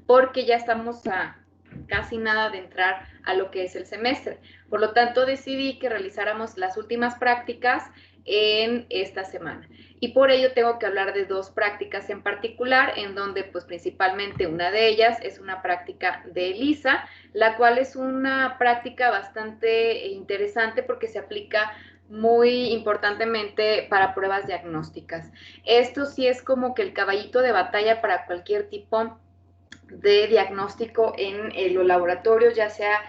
porque ya estamos a casi nada de entrar a lo que es el semestre. Por lo tanto, decidí que realizáramos las últimas prácticas en esta semana. Y por ello tengo que hablar de dos prácticas en particular, en donde pues principalmente una de ellas es una práctica de ELISA, la cual es una práctica bastante interesante porque se aplica muy importantemente para pruebas diagnósticas. Esto sí es como que el caballito de batalla para cualquier tipo de diagnóstico en los laboratorios, ya sea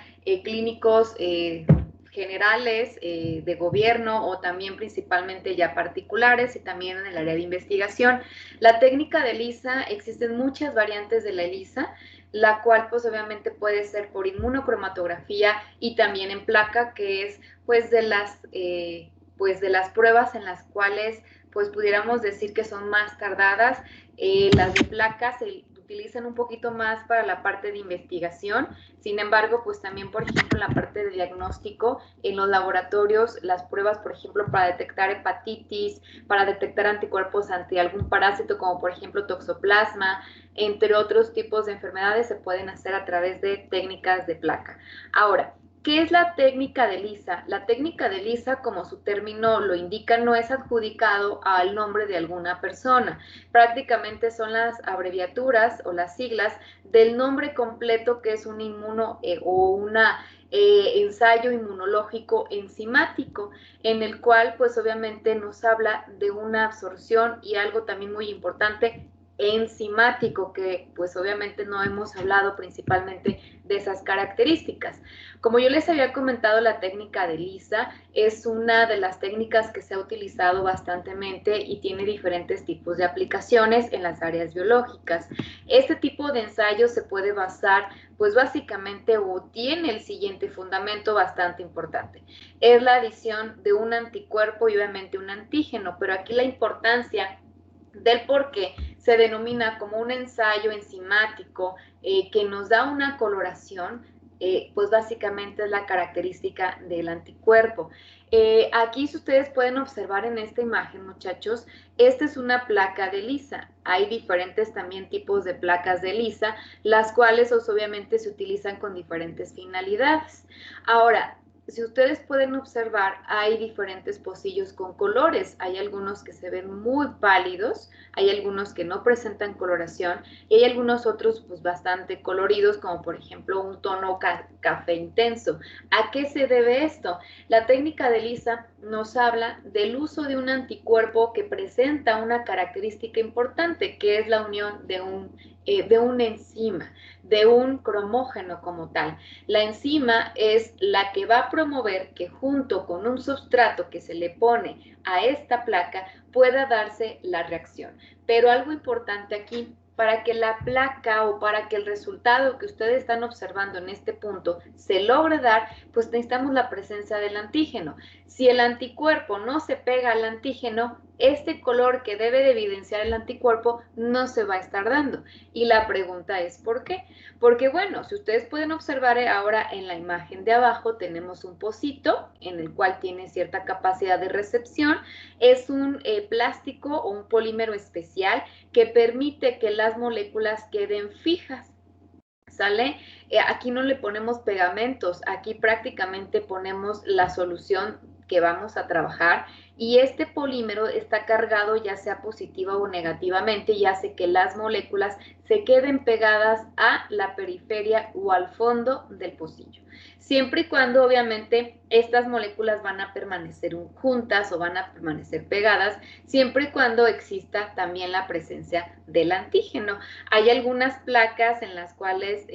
clínicos generales, de gobierno o también principalmente ya particulares y también en el área de investigación. La técnica de ELISA, existen muchas variantes de la ELISA, la cual pues obviamente puede ser por inmunocromatografía y también en placa, que es pues de las pruebas en las cuales pues pudiéramos decir que son más tardadas. Las de placa se utilizan un poquito más para la parte de investigación. Sin embargo, pues también, por ejemplo, en la parte de diagnóstico, en los laboratorios, las pruebas, por ejemplo, para detectar hepatitis, para detectar anticuerpos ante algún parásito, como por ejemplo toxoplasma, entre otros tipos de enfermedades, se pueden hacer a través de técnicas de placa. Ahora, ¿qué es la técnica de ELISA? La técnica de ELISA, como su término lo indica, no es adjudicado al nombre de alguna persona. Prácticamente son las abreviaturas o las siglas del nombre completo, que es un o una ensayo inmunológico enzimático, en el cual pues obviamente nos habla de una absorción y algo también muy importante, enzimático, que pues obviamente no hemos hablado principalmente de esas características. Como yo les había comentado, la técnica de ELISA es una de las técnicas que se ha utilizado bastantemente y tiene diferentes tipos de aplicaciones en las áreas biológicas. Este tipo de ensayo se puede basar, pues básicamente, o tiene el siguiente fundamento bastante importante. Es la adición de un anticuerpo y obviamente un antígeno, pero aquí la importancia del por qué se denomina como un ensayo enzimático que nos da una coloración, pues básicamente es la característica del anticuerpo. Aquí, si ustedes pueden observar en esta imagen, muchachos, esta es una placa de ELISA. Hay diferentes también tipos de placas de ELISA, las cuales obviamente se utilizan con diferentes finalidades. Ahora, si ustedes pueden observar, hay diferentes pocillos con colores. Hay algunos que se ven muy pálidos, hay algunos que no presentan coloración y hay algunos otros pues bastante coloridos, como por ejemplo un tono café intenso. ¿A qué se debe esto? La técnica de ELISA nos habla del uso de un anticuerpo que presenta una característica importante, que es la unión de una enzima, de un cromógeno como tal. La enzima es la que va a promover que junto con un substrato que se le pone a esta placa pueda darse la reacción. Pero algo importante aquí, para que la placa o para que el resultado que ustedes están observando en este punto se logre dar, pues necesitamos la presencia del antígeno. Si el anticuerpo no se pega al antígeno, este color que debe de evidenciar el anticuerpo no se va a estar dando. Y la pregunta es, ¿por qué? Porque bueno, si ustedes pueden observar ahora en la imagen de abajo, tenemos un pocito en el cual tiene cierta capacidad de recepción. Es un plástico o un polímero especial que permite que las moléculas queden fijas. ¿Sale? Aquí no le ponemos pegamentos, aquí prácticamente ponemos la solución que vamos a trabajar y este polímero está cargado ya sea positiva o negativamente y hace que las moléculas se queden pegadas a la periferia o al fondo del pocillo. Siempre y cuando obviamente estas moléculas van a permanecer juntas o van a permanecer pegadas, siempre y cuando exista también la presencia del antígeno. Hay algunas placas en las cuales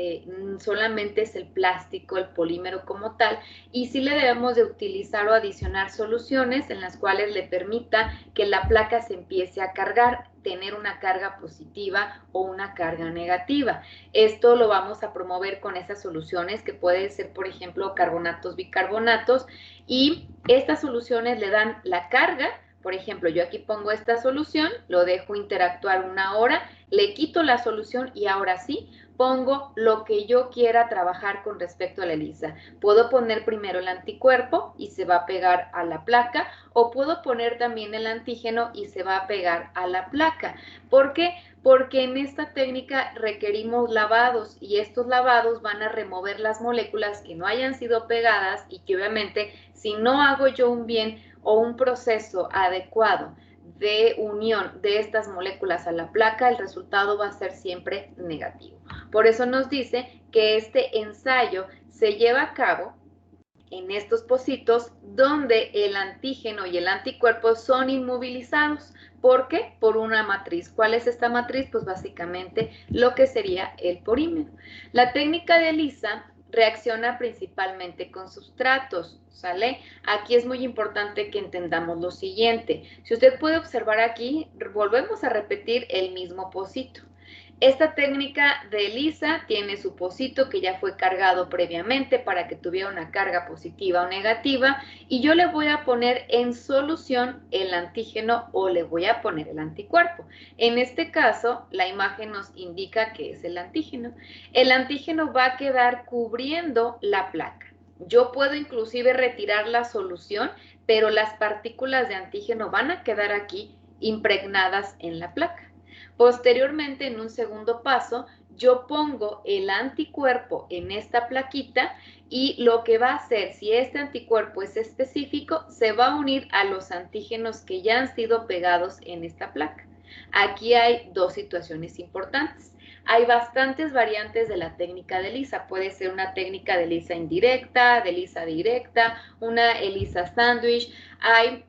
solamente es el plástico, el polímero como tal, y sí le debemos de utilizar o adicionar soluciones en las cuales le permita que la placa se empiece a cargar, tener una carga positiva o una carga negativa. Esto lo vamos a promover con esas soluciones que pueden ser, por ejemplo, carbonatos, bicarbonatos, y estas soluciones le dan la carga Por ejemplo, yo aquí pongo esta solución, lo dejo interactuar 1 hora, le quito la solución y ahora sí pongo lo que yo quiera trabajar con respecto a la ELISA. Puedo poner primero el anticuerpo y se va a pegar a la placa, o puedo poner también el antígeno y se va a pegar a la placa. ¿Por qué? Porque en esta técnica requerimos lavados y estos lavados van a remover las moléculas que no hayan sido pegadas y que obviamente si no hago yo un bien o un proceso adecuado de unión de estas moléculas a la placa, el resultado va a ser siempre negativo. Por eso nos dice que este ensayo se lleva a cabo en estos pocitos donde el antígeno y el anticuerpo son inmovilizados. ¿Por qué? Por una matriz. ¿Cuál es esta matriz? Pues básicamente lo que sería el porímero. La técnica de ELISA reacciona principalmente con sustratos, ¿sale? Aquí es muy importante que entendamos lo siguiente. Si usted puede observar aquí, volvemos a repetir el mismo pocito. Esta técnica de ELISA tiene su pocito que ya fue cargado previamente para que tuviera una carga positiva o negativa y yo le voy a poner en solución el antígeno o le voy a poner el anticuerpo. En este caso, la imagen nos indica que es el antígeno. El antígeno va a quedar cubriendo la placa. Yo puedo inclusive retirar la solución, pero las partículas de antígeno van a quedar aquí impregnadas en la placa. Posteriormente, en un segundo paso, yo pongo el anticuerpo en esta plaquita y lo que va a hacer, si este anticuerpo es específico, se va a unir a los antígenos que ya han sido pegados en esta placa. Aquí hay dos situaciones importantes. Hay bastantes variantes de la técnica de ELISA. Puede ser una técnica de ELISA indirecta, de ELISA directa, una ELISA sándwich. Hay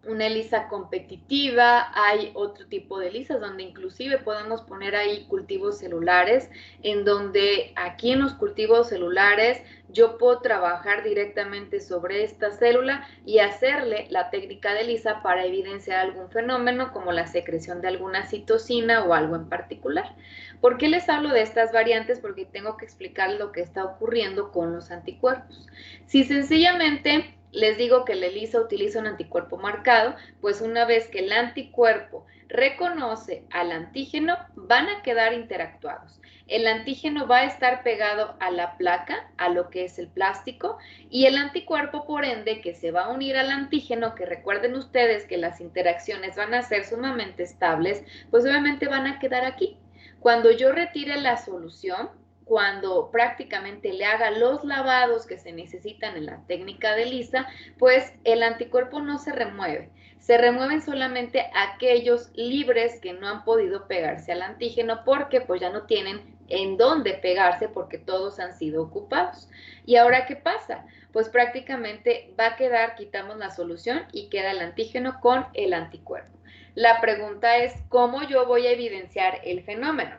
una ELISA competitiva, hay otro tipo de ELISAs donde inclusive podemos poner ahí cultivos celulares, en donde aquí en los cultivos celulares yo puedo trabajar directamente sobre esta célula y hacerle la técnica de ELISA para evidenciar algún fenómeno como la secreción de alguna citosina o algo en particular. ¿Por qué les hablo de estas variantes? Porque tengo que explicar lo que está ocurriendo con los anticuerpos. Si sencillamente les digo que la ELISA utiliza un anticuerpo marcado, pues una vez que el anticuerpo reconoce al antígeno, van a quedar interactuados. El antígeno va a estar pegado a la placa, a lo que es el plástico, y el anticuerpo, por ende, que se va a unir al antígeno, que recuerden ustedes que las interacciones van a ser sumamente estables, pues obviamente van a quedar aquí. Cuando yo retire la solución, cuando prácticamente le haga los lavados que se necesitan en la técnica de ELISA, pues el anticuerpo no se remueve. Se remueven solamente aquellos libres que no han podido pegarse al antígeno porque pues ya no tienen en dónde pegarse porque todos han sido ocupados. ¿Y ahora qué pasa? Pues prácticamente va a quedar, quitamos la solución y queda el antígeno con el anticuerpo. La pregunta es, ¿cómo yo voy a evidenciar el fenómeno?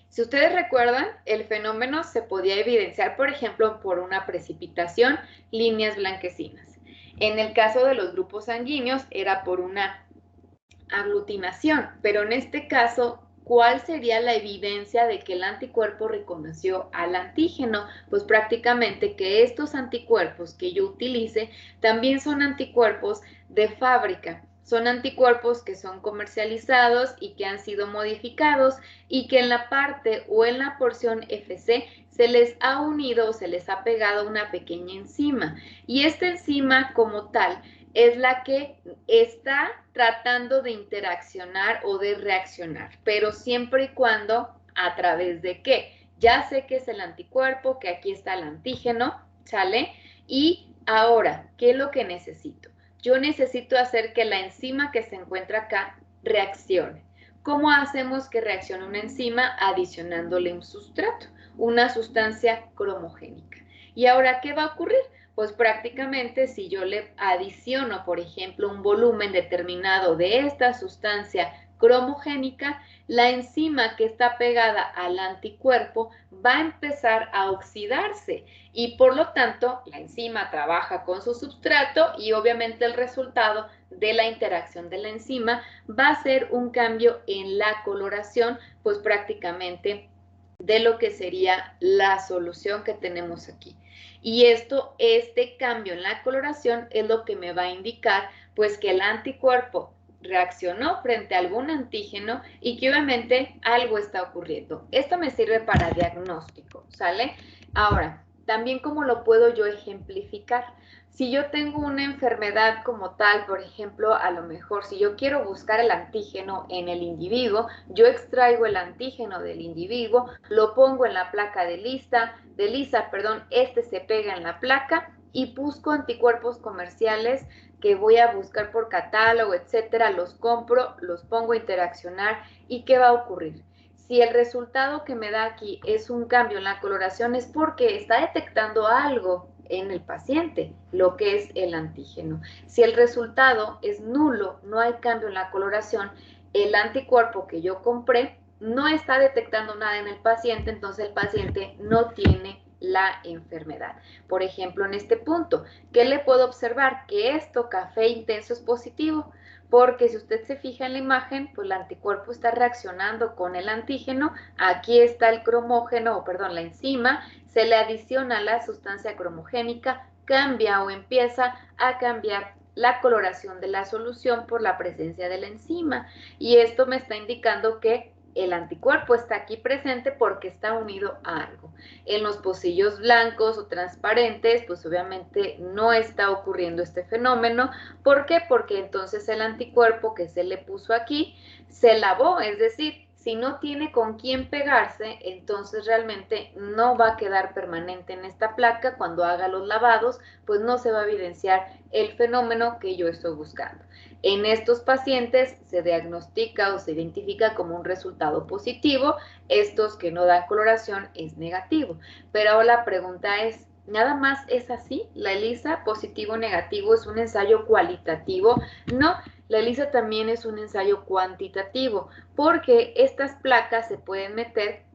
Si ustedes recuerdan, el fenómeno se podía evidenciar, por ejemplo, por una precipitación, líneas blanquecinas. En el caso de los grupos sanguíneos era por una aglutinación, pero en este caso, ¿cuál sería la evidencia de que el anticuerpo reconoció al antígeno? Pues prácticamente que estos anticuerpos que yo utilice también son anticuerpos de fábrica. Son anticuerpos que son comercializados y que han sido modificados y que en la parte o en la porción FC se les ha unido o se les ha pegado una pequeña enzima. Y esta enzima como tal es la que está tratando de interaccionar o de reaccionar, pero siempre y cuando a través de qué. Ya sé que es el anticuerpo, que aquí está el antígeno, ¿sale? Y ahora, ¿qué es lo que necesito? Yo necesito hacer que la enzima que se encuentra acá reaccione. ¿Cómo hacemos que reaccione una enzima? Adicionándole un sustrato, una sustancia cromogénica. ¿Y ahora qué va a ocurrir? Pues prácticamente si yo le adiciono, por ejemplo, un volumen determinado de esta sustancia cromogénica, la enzima que está pegada al anticuerpo va a empezar a oxidarse y por lo tanto la enzima trabaja con su substrato y obviamente el resultado de la interacción de la enzima va a ser un cambio en la coloración, pues prácticamente de lo que sería la solución que tenemos aquí. Y este cambio en la coloración es lo que me va a indicar Pues que el anticuerpo reaccionó frente a algún antígeno y que obviamente algo está ocurriendo. Esto me sirve para diagnóstico, ¿sale? Ahora, también cómo lo puedo yo ejemplificar. Si yo tengo una enfermedad como tal, por ejemplo, a lo mejor si yo quiero buscar el antígeno en el individuo, yo extraigo el antígeno del individuo, lo pongo en la placa de ELISA, este se pega en la placa y busco anticuerpos comerciales que voy a buscar por catálogo, etcétera, los compro, los pongo a interaccionar y ¿qué va a ocurrir? Si el resultado que me da aquí es un cambio en la coloración es porque está detectando algo en el paciente, lo que es el antígeno. Si el resultado es nulo, no hay cambio en la coloración, el anticuerpo que yo compré no está detectando nada en el paciente, entonces el paciente no tiene la enfermedad. Por ejemplo, en este punto, ¿qué le puedo observar? Que esto, café intenso, es positivo, porque si usted se fija en la imagen, pues el anticuerpo está reaccionando con el antígeno, aquí está el cromógeno, o perdón, la enzima, se le adiciona la sustancia cromogénica, cambia o empieza a cambiar la coloración de la solución por la presencia de la enzima, y esto me está indicando que el anticuerpo está aquí presente porque está unido a algo. En los pocillos blancos o transparentes, pues obviamente no está ocurriendo este fenómeno. ¿Por qué? Porque entonces el anticuerpo que se le puso aquí se lavó, es decir, si no tiene con quién pegarse, entonces realmente no va a quedar permanente en esta placa. Cuando haga los lavados, pues no se va a evidenciar el fenómeno que yo estoy buscando. En estos pacientes se diagnostica o se identifica como un resultado positivo, estos que no dan coloración es negativo. Pero ahora la pregunta es, ¿nada más es así? ¿La ELISA positivo o negativo es un ensayo cualitativo? No, la ELISA también es un ensayo cuantitativo, porque estas placas se pueden meter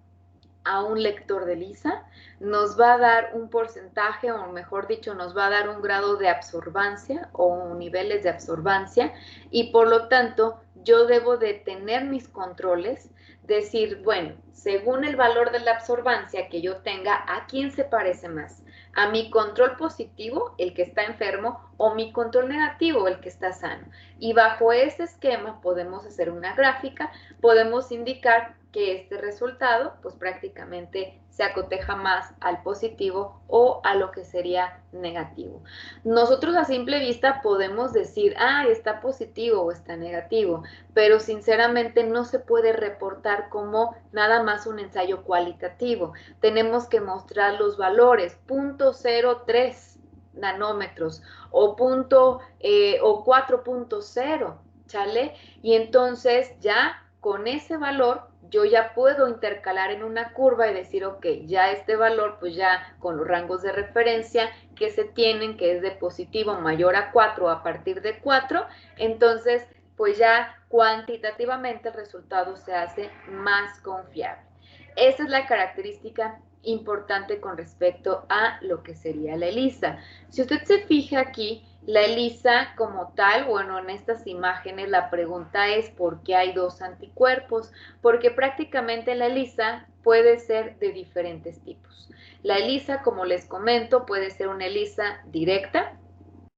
a un lector de ELISA, nos va a dar un porcentaje, o mejor dicho, nos va a dar un grado de absorbancia o niveles de absorbancia, y por lo tanto yo debo de tener mis controles, decir, bueno, según el valor de la absorbancia que yo tenga, ¿a quién se parece más? ¿A mi control positivo, el que está enfermo, o mi control negativo, el que está sano? Y bajo ese esquema podemos hacer una gráfica, podemos indicar que este resultado pues prácticamente se acoteja más al positivo o a lo que sería negativo. Nosotros a simple vista podemos decir, está positivo o está negativo, pero sinceramente no se puede reportar como nada más un ensayo cualitativo. Tenemos que mostrar los valores, 0.03 nanómetros o 4.0, ¿sale? Y entonces ya con ese valor yo ya puedo intercalar en una curva y decir, ok, ya este valor, pues ya con los rangos de referencia que se tienen, que es de positivo mayor a 4 a partir de 4, entonces pues ya cuantitativamente el resultado se hace más confiable. Esa es la característica importante con respecto a lo que sería la ELISA. Si usted se fija aquí, la ELISA como tal, bueno, en estas imágenes la pregunta es ¿por qué hay dos anticuerpos? Porque prácticamente la ELISA puede ser de diferentes tipos. La ELISA, como les comento, puede ser una ELISA directa,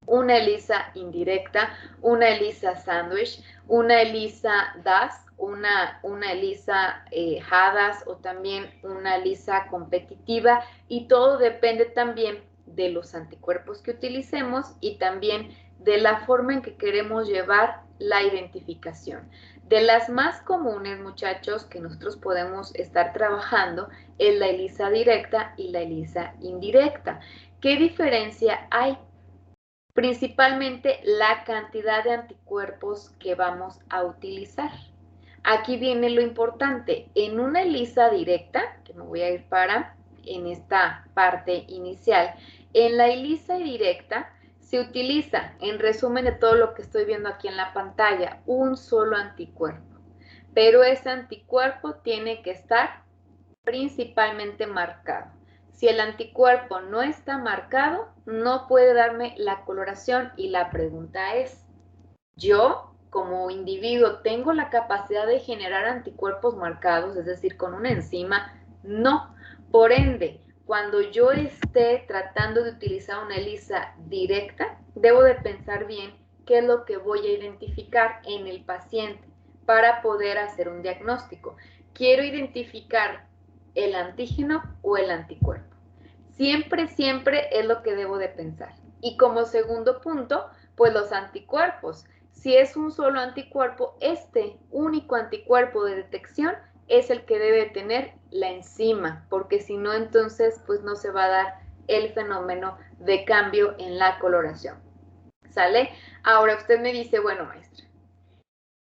una ELISA indirecta, una ELISA sándwich, una ELISA DAS, una ELISA HADAS o también una ELISA competitiva, y todo depende también de los anticuerpos que utilicemos y también de la forma en que queremos llevar la identificación. De las más comunes, muchachos, que nosotros podemos estar trabajando es la ELISA directa y la ELISA indirecta. ¿Qué diferencia hay? Principalmente la cantidad de anticuerpos que vamos a utilizar. Aquí viene lo importante. En una ELISA directa, que me voy a ir para en esta parte inicial, en la ELISA directa se utiliza, en resumen de todo lo que estoy viendo aquí en la pantalla, un solo anticuerpo. Pero ese anticuerpo tiene que estar principalmente marcado. Si el anticuerpo no está marcado, no puede darme la coloración, y la pregunta es, ¿yo como individuo tengo la capacidad de generar anticuerpos marcados, es decir, con una enzima? No. Por ende, cuando yo esté tratando de utilizar una ELISA directa, debo de pensar bien qué es lo que voy a identificar en el paciente para poder hacer un diagnóstico. Quiero identificar el antígeno o el anticuerpo. Siempre, siempre es lo que debo de pensar. Y como segundo punto, pues los anticuerpos. Si es un solo anticuerpo, este único anticuerpo de detección es el que debe tener la enzima, porque si no, entonces pues no se va a dar el fenómeno de cambio en la coloración. ¿Sale? Ahora usted me dice, bueno, maestra,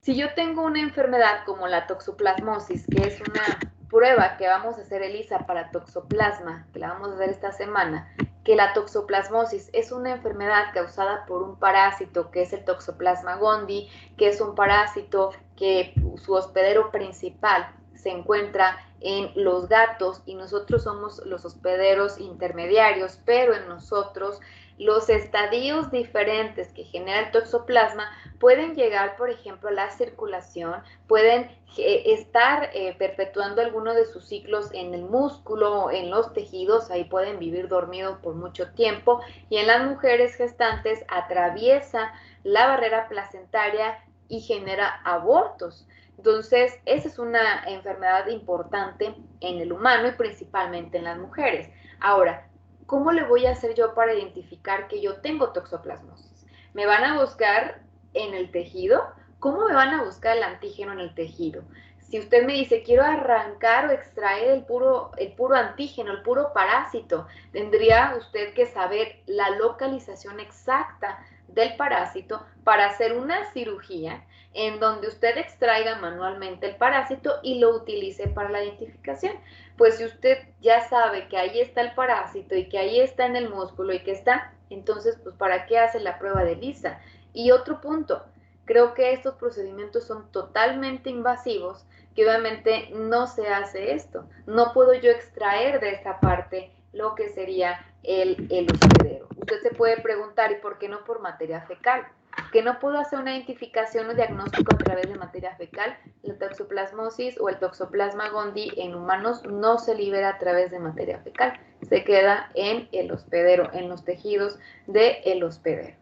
si yo tengo una enfermedad como la toxoplasmosis, que es una prueba que vamos a hacer, Elisa, para toxoplasma, que la vamos a hacer esta semana, que la toxoplasmosis es una enfermedad causada por un parásito que es el Toxoplasma gondii, que es un parásito que su hospedero principal se encuentra en los gatos y nosotros somos los hospederos intermediarios, pero en nosotros los estadios diferentes que genera el toxoplasma pueden llegar, por ejemplo, a la circulación, pueden estar perpetuando alguno de sus ciclos en el músculo, en los tejidos, ahí pueden vivir dormidos por mucho tiempo, y en las mujeres gestantes atraviesa la barrera placentaria y genera abortos. Entonces, esa es una enfermedad importante en el humano y principalmente en las mujeres. Ahora, ¿cómo le voy a hacer yo para identificar que yo tengo toxoplasmosis? ¿Me van a buscar en el tejido? ¿Cómo me van a buscar el antígeno en el tejido? Si usted me dice, quiero arrancar o extraer el puro antígeno, el puro parásito, tendría usted que saber la localización exacta del parásito para hacer una cirugía en donde usted extraiga manualmente el parásito y lo utilice para la identificación. Pues si usted ya sabe que ahí está el parásito y que ahí está en el músculo y que está, entonces, pues, ¿para qué hace la prueba de ELISA? Y otro punto, creo que estos procedimientos son totalmente invasivos, que obviamente no se hace esto. No puedo yo extraer de esta parte lo que sería el hospedero. Usted se puede preguntar, ¿y por qué no por materia fecal? Que no puedo hacer una identificación o diagnóstico a través de materia fecal. La toxoplasmosis o el toxoplasma gondii en humanos no se libera a través de materia fecal, se queda en el hospedero, en los tejidos del hospedero.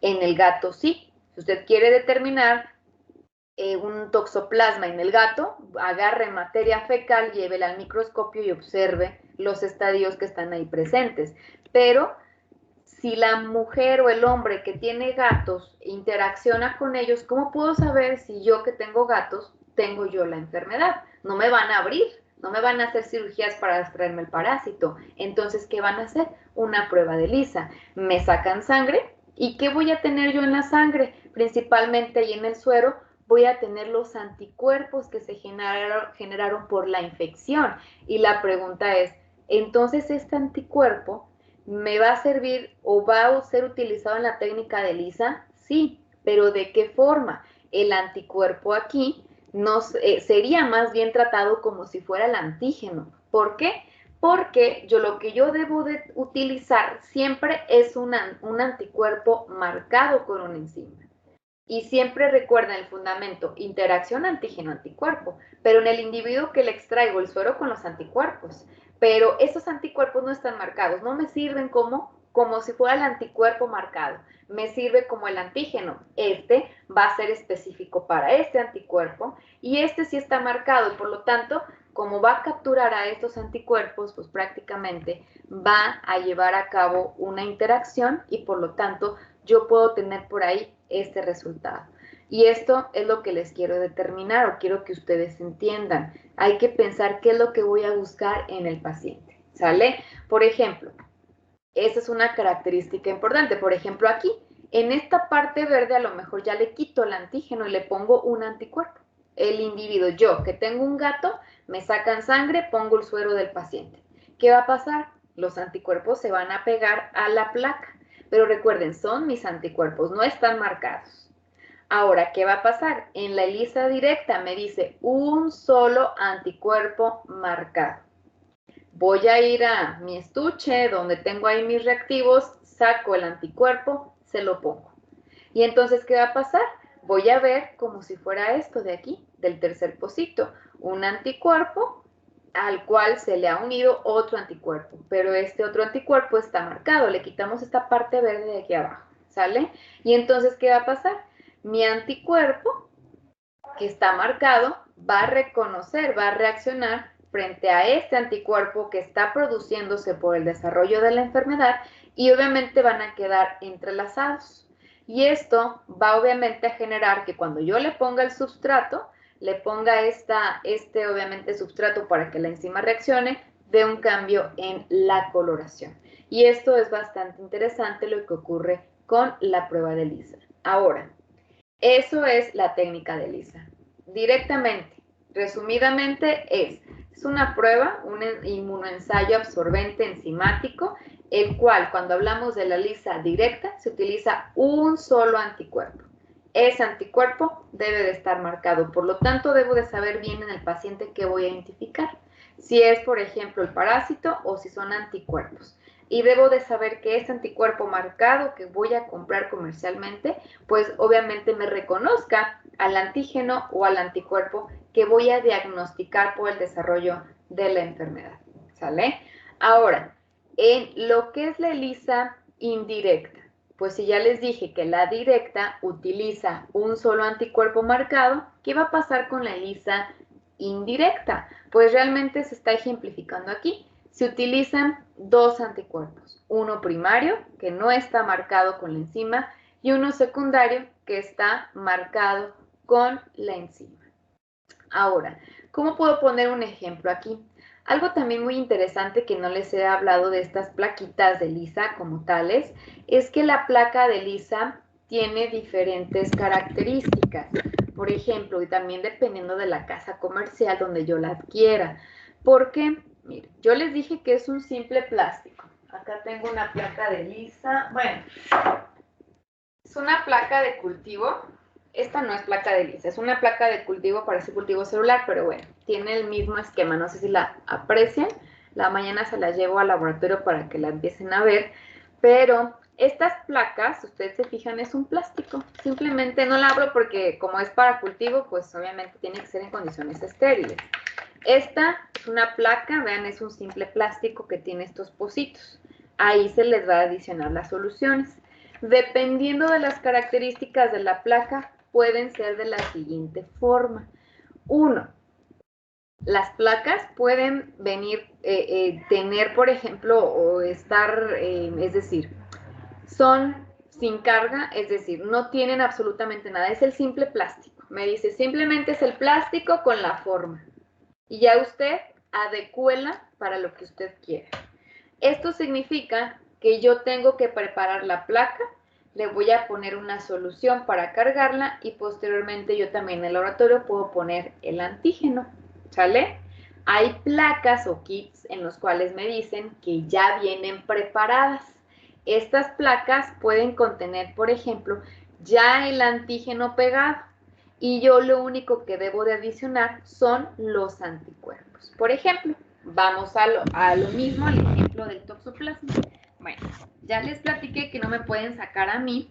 En el gato sí. Si usted quiere determinar un toxoplasma en el gato, agarre materia fecal, llévela al microscopio y observe los estadios que están ahí presentes. Pero si la mujer o el hombre que tiene gatos interacciona con ellos, ¿cómo puedo saber si yo que tengo gatos tengo yo la enfermedad? No me van a abrir, no me van a hacer cirugías para extraerme el parásito. Entonces, ¿qué van a hacer? Una prueba de ELISA. Me sacan sangre. ¿Y qué voy a tener yo en la sangre? Principalmente ahí en el suero voy a tener los anticuerpos que se generaron por la infección. Y la pregunta es, entonces este anticuerpo ¿me va a servir o va a ser utilizado en la técnica de ELISA? Sí, pero ¿de qué forma? El anticuerpo aquí sería más bien tratado como si fuera el antígeno. ¿Por qué? Porque lo que yo debo de utilizar siempre es un anticuerpo marcado con una enzima. Y siempre recuerden el fundamento, interacción antígeno-anticuerpo, pero en el individuo que le extraigo el suero con los anticuerpos, pero esos anticuerpos no están marcados, no me sirven como si fuera el anticuerpo marcado, me sirve como el antígeno. Este va a ser específico para este anticuerpo y este sí está marcado y por lo tanto, como va a capturar a estos anticuerpos, pues prácticamente va a llevar a cabo una interacción y por lo tanto yo puedo tener por ahí este resultado. Y esto es lo que les quiero determinar o quiero que ustedes entiendan. Hay que pensar qué es lo que voy a buscar en el paciente, ¿sale? Por ejemplo, esa es una característica importante. Por ejemplo, aquí, en esta parte verde a lo mejor ya le quito el antígeno y le pongo un anticuerpo. El individuo, yo que tengo un gato, me sacan sangre, pongo el suero del paciente. ¿Qué va a pasar? Los anticuerpos se van a pegar a la placa. Pero recuerden, son mis anticuerpos, no están marcados. Ahora, ¿qué va a pasar? En la ELISA directa me dice un solo anticuerpo marcado. Voy a ir a mi estuche donde tengo ahí mis reactivos, saco el anticuerpo, se lo pongo. Y entonces, ¿qué va a pasar? Voy a ver como si fuera esto de aquí, del tercer pocito, un anticuerpo al cual se le ha unido otro anticuerpo, pero este otro anticuerpo está marcado, le quitamos esta parte verde de aquí abajo, ¿sale? Y entonces, ¿qué va a pasar? Mi anticuerpo, que está marcado, va a reconocer, va a reaccionar frente a este anticuerpo que está produciéndose por el desarrollo de la enfermedad y obviamente van a quedar entrelazados. Y esto va obviamente a generar que cuando yo le ponga el substrato, le ponga este obviamente substrato para que la enzima reaccione, de un cambio en la coloración. Y esto es bastante interesante lo que ocurre con la prueba de ELISA. Ahora, eso es la técnica de ELISA. Directamente, resumidamente, es una prueba, un inmunoensayo absorbente enzimático, el cual, cuando hablamos de la ELISA directa, se utiliza un solo anticuerpo. Ese anticuerpo debe de estar marcado, por lo tanto, debo de saber bien en el paciente qué voy a identificar. Si es, por ejemplo, el parásito o si son anticuerpos. Y debo de saber que este anticuerpo marcado que voy a comprar comercialmente, pues obviamente me reconozca al antígeno o al anticuerpo que voy a diagnosticar por el desarrollo de la enfermedad, ¿sale? Ahora, en lo que es la ELISA indirecta, pues si ya les dije que la directa utiliza un solo anticuerpo marcado, ¿qué va a pasar con la ELISA indirecta? Pues realmente se está ejemplificando aquí. Se utilizan dos anticuerpos, uno primario, que no está marcado con la enzima, y uno secundario, que está marcado con la enzima. Ahora, ¿cómo puedo poner un ejemplo aquí? Algo también muy interesante que no les he hablado de estas plaquitas de ELISA como tales, es que la placa de ELISA tiene diferentes características. Por ejemplo, y también dependiendo de la casa comercial donde yo la adquiera. Porque, miren, yo les dije que es un simple plástico. Acá tengo una placa de ELISA. Bueno, es una placa de cultivo. Esta no es placa de ELISA, es una placa de cultivo para ese cultivo celular, pero bueno, tiene el mismo esquema. No sé si la aprecian. La mañana se la llevo al laboratorio para que la empiecen a ver. Pero estas placas, si ustedes se fijan, es un plástico. Simplemente no la abro porque como es para cultivo, pues obviamente tiene que ser en condiciones estériles. Esta es una placa, vean, es un simple plástico que tiene estos pocitos. Ahí se les va a adicionar las soluciones. Dependiendo de las características de la placa, pueden ser de la siguiente forma. 1. Las placas pueden venir, tener, por ejemplo, o estar, es decir, son sin carga, es decir, no tienen absolutamente nada, es el simple plástico. Me dice, simplemente es el plástico con la forma. Y ya usted adecúela para lo que usted quiera. Esto significa que yo tengo que preparar la placa, le voy a poner una solución para cargarla y posteriormente yo también en el laboratorio puedo poner el antígeno, ¿sale? Hay placas o kits en los cuales me dicen que ya vienen preparadas. Estas placas pueden contener, por ejemplo, ya el antígeno pegado y yo lo único que debo de adicionar son los anticuerpos. Por ejemplo, vamos a lo mismo, al ejemplo del toxoplasma. Bueno, ya les platiqué que no me pueden sacar a mí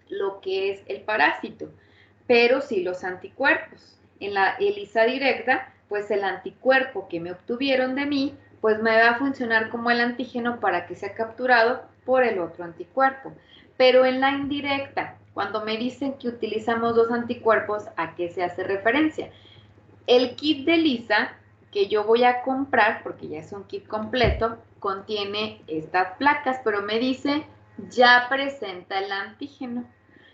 lo que es el parásito, pero sí los anticuerpos. En la ELISA directa, pues el anticuerpo que me obtuvieron de mí, pues me va a funcionar como el antígeno para que sea capturado por el otro anticuerpo. Pero en la indirecta, cuando me dicen que utilizamos dos anticuerpos, ¿a qué se hace referencia? El kit de ELISA que yo voy a comprar, porque ya es un kit completo, contiene estas placas, pero me dice ya presenta el antígeno,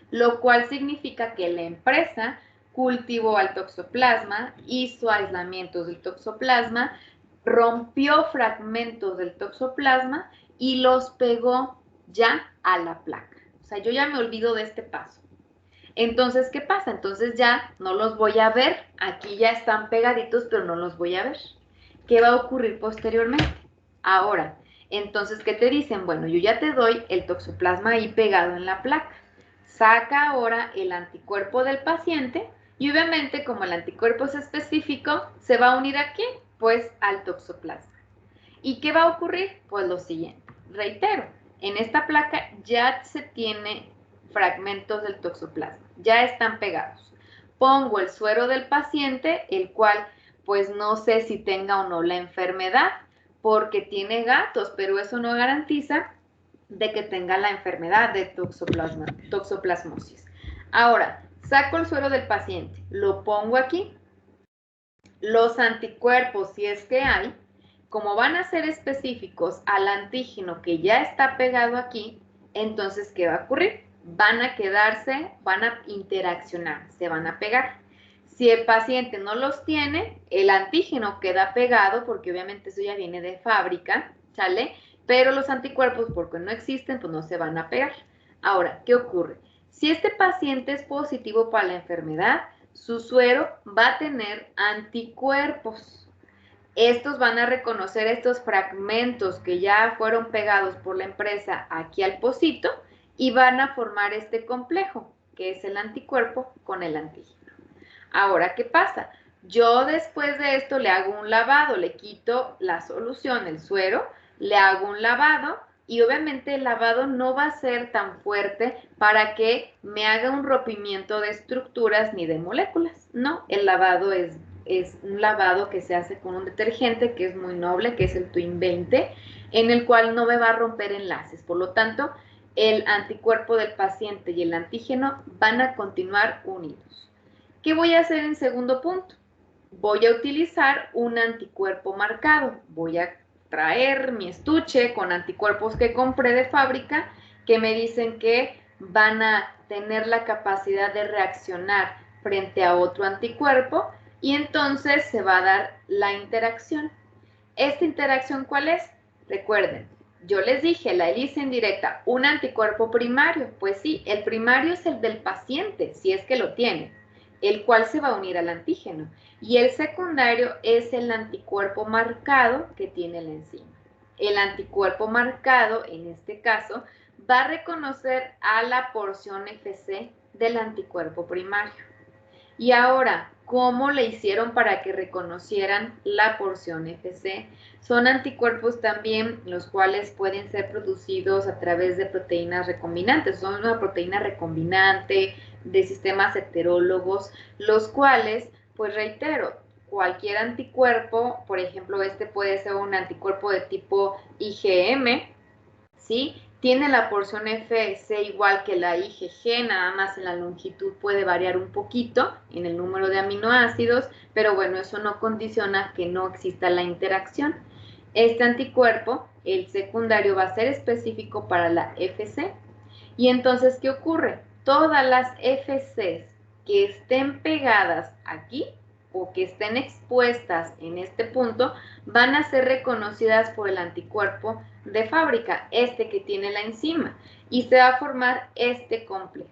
lo cual significa que la empresa cultivó al toxoplasma, hizo aislamientos del toxoplasma, rompió fragmentos del toxoplasma y los pegó ya a la placa. O sea, yo ya me olvido de este paso. Entonces, ¿qué pasa? Entonces ya no los voy a ver. Aquí ya están pegaditos, pero no los voy a ver. ¿Qué va a ocurrir posteriormente? Ahora, entonces, ¿qué te dicen? Bueno, yo ya te doy el toxoplasma ahí pegado en la placa. Saca ahora el anticuerpo del paciente y obviamente como el anticuerpo es específico, se va a unir ¿a quién? Pues al toxoplasma. ¿Y qué va a ocurrir? Pues lo siguiente. Reitero, en esta placa ya se tiene fragmentos del toxoplasma, ya están pegados. Pongo el suero del paciente, el cual pues no sé si tenga o no la enfermedad, porque tiene gatos, pero eso no garantiza de que tenga la enfermedad de toxoplasmosis. Ahora, saco el suero del paciente, lo pongo aquí. Los anticuerpos, si es que hay, como van a ser específicos al antígeno que ya está pegado aquí, entonces, ¿qué va a ocurrir? Van a quedarse, van a interaccionar, se van a pegar. Si el paciente no los tiene, el antígeno queda pegado, porque obviamente eso ya viene de fábrica, ¿sale? Pero los anticuerpos, porque no existen, pues no se van a pegar. Ahora, ¿qué ocurre? Si este paciente es positivo para la enfermedad, su suero va a tener anticuerpos. Estos van a reconocer estos fragmentos que ya fueron pegados por la empresa aquí al pocito y van a formar este complejo, que es el anticuerpo con el antígeno. Ahora, ¿qué pasa? Yo después de esto le hago un lavado, le quito la solución, el suero, le hago un lavado y obviamente el lavado no va a ser tan fuerte para que me haga un rompimiento de estructuras ni de moléculas, ¿no? El lavado es un lavado que se hace con un detergente que es muy noble, que es el Twin 20, en el cual no me va a romper enlaces. Por lo tanto, el anticuerpo del paciente y el antígeno van a continuar unidos. ¿Qué voy a hacer en segundo punto? Voy a utilizar un anticuerpo marcado. Voy a traer mi estuche con anticuerpos que compré de fábrica que me dicen que van a tener la capacidad de reaccionar frente a otro anticuerpo y entonces se va a dar la interacción. ¿Esta interacción cuál es? Recuerden, yo les dije, la ELISA indirecta, un anticuerpo primario. Pues sí, el primario es el del paciente, si es que lo tiene, el cual se va a unir al antígeno. Y el secundario es el anticuerpo marcado que tiene la enzima. El anticuerpo marcado, en este caso, va a reconocer a la porción FC del anticuerpo primario. Y ahora, ¿cómo le hicieron para que reconocieran la porción FC? Son anticuerpos también los cuales pueden ser producidos a través de proteínas recombinantes. Son una proteína recombinante de sistemas heterólogos, los cuales, pues reitero, cualquier anticuerpo, por ejemplo, este puede ser un anticuerpo de tipo IgM, ¿sí? Tiene la porción FC igual que la IgG, nada más en la longitud puede variar un poquito en el número de aminoácidos, pero bueno, eso no condiciona que no exista la interacción. Este anticuerpo, el secundario, va a ser específico para la FC. Y entonces, ¿qué ocurre? Todas las FCs que estén pegadas aquí o que estén expuestas en este punto van a ser reconocidas por el anticuerpo de fábrica, este que tiene la enzima, y se va a formar este complejo,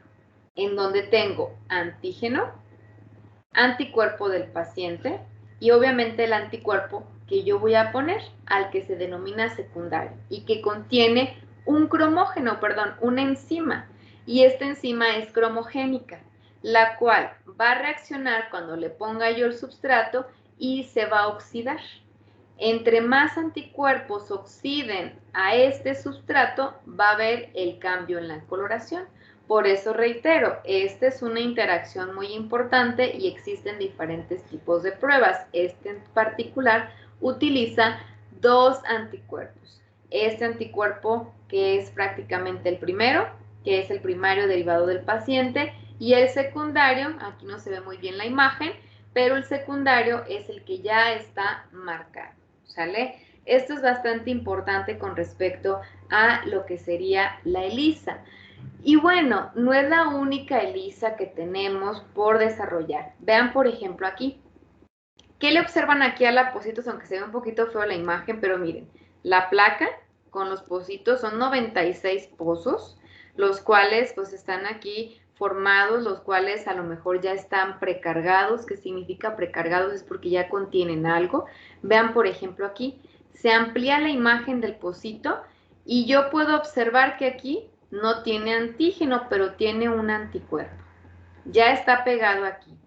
en donde tengo antígeno, anticuerpo del paciente y obviamente el anticuerpo que yo voy a poner al que se denomina secundario y que contiene un cromógeno, una enzima, y esta enzima es cromogénica, la cual va a reaccionar cuando le ponga yo el substrato y se va a oxidar. Entre más anticuerpos oxiden a este substrato, va a haber el cambio en la coloración. Por eso reitero, esta es una interacción muy importante y existen diferentes tipos de pruebas. Este en particular utiliza dos anticuerpos. Este anticuerpo que es prácticamente el primero, que es el primario derivado del paciente, y el secundario, aquí no se ve muy bien la imagen, pero el secundario es el que ya está marcado, ¿sale? Esto es bastante importante con respecto a lo que sería la ELISA. Y bueno, no es la única ELISA que tenemos por desarrollar. Vean, por ejemplo, aquí. ¿Qué le observan aquí a la pocitos? Aunque se ve un poquito feo la imagen, pero miren, la placa con los pocitos son 96 pozos, los cuales pues están aquí formados, los cuales a lo mejor ya están precargados. ¿Qué significa precargados? Es porque ya contienen algo. Vean, por ejemplo, aquí, se amplía la imagen del pocito y yo puedo observar que aquí no tiene antígeno, pero tiene un anticuerpo. Ya está pegado aquí.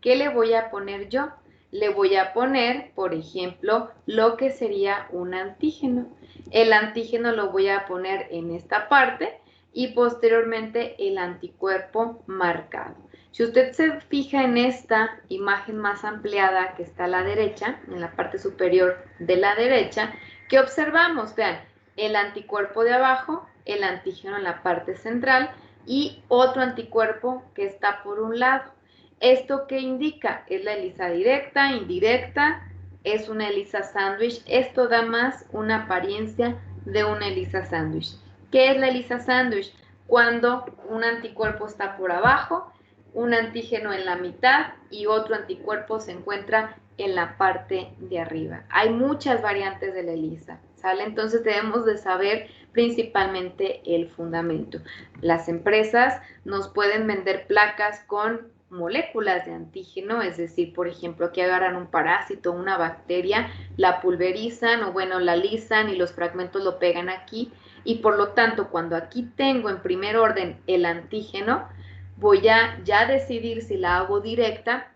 ¿Qué le voy a poner yo? Le voy a poner, por ejemplo, lo que sería un antígeno. El antígeno lo voy a poner en esta parte y posteriormente el anticuerpo marcado. Si usted se fija en esta imagen más ampliada que está a la derecha, en la parte superior de la derecha, ¿qué observamos? Vean, el anticuerpo de abajo el antígeno en la parte central y otro anticuerpo que está por un lado. ¿Esto qué indica? ¿Es la ELISA directa, indirecta? ¿Es una ELISA sándwich? Esto da más una apariencia de una ELISA sándwich. ¿Qué es la ELISA sándwich? Cuando un anticuerpo está por abajo, un antígeno en la mitad y otro anticuerpo se encuentra en la parte de arriba. Hay muchas variantes de la ELISA, ¿sale? Entonces debemos de saber principalmente el fundamento. Las empresas nos pueden vender placas con moléculas de antígeno, es decir, por ejemplo, que agarran un parásito, una bacteria, la pulverizan o bueno, la lisan y los fragmentos lo pegan aquí y por lo tanto, cuando aquí tengo en primer orden el antígeno, voy a ya decidir si la hago directa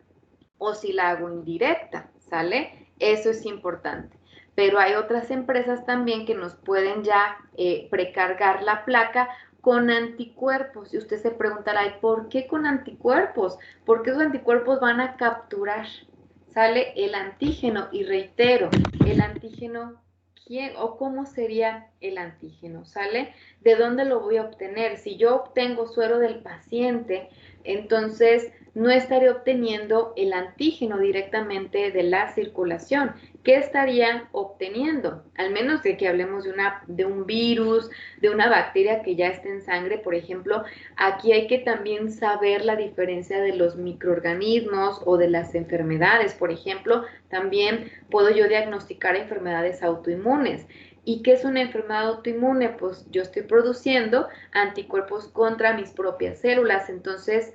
o si la hago indirecta, ¿sale? Eso es importante. Pero hay otras empresas también que nos pueden ya precargar la placa con anticuerpos. Y usted se preguntará, ¿por qué con anticuerpos? Porque esos anticuerpos van a capturar, ¿sale? El antígeno. Y reitero, el antígeno, ¿quién o cómo sería el antígeno? ¿Sale? ¿De dónde lo voy a obtener? Si yo obtengo suero del paciente, entonces no estaré obteniendo el antígeno directamente de la circulación. ¿Qué estaría obteniendo? Al menos de que hablemos de un virus, de una bacteria que ya esté en sangre, por ejemplo, aquí hay que también saber la diferencia de los microorganismos o de las enfermedades. Por ejemplo, también puedo yo diagnosticar enfermedades autoinmunes. ¿Y qué es una enfermedad autoinmune? Pues yo estoy produciendo anticuerpos contra mis propias células. Entonces,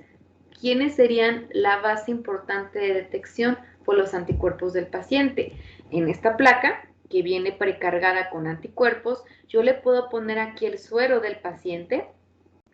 ¿quiénes serían la base importante de detección? Pues los anticuerpos del paciente. En esta placa, que viene precargada con anticuerpos, yo le puedo poner aquí el suero del paciente,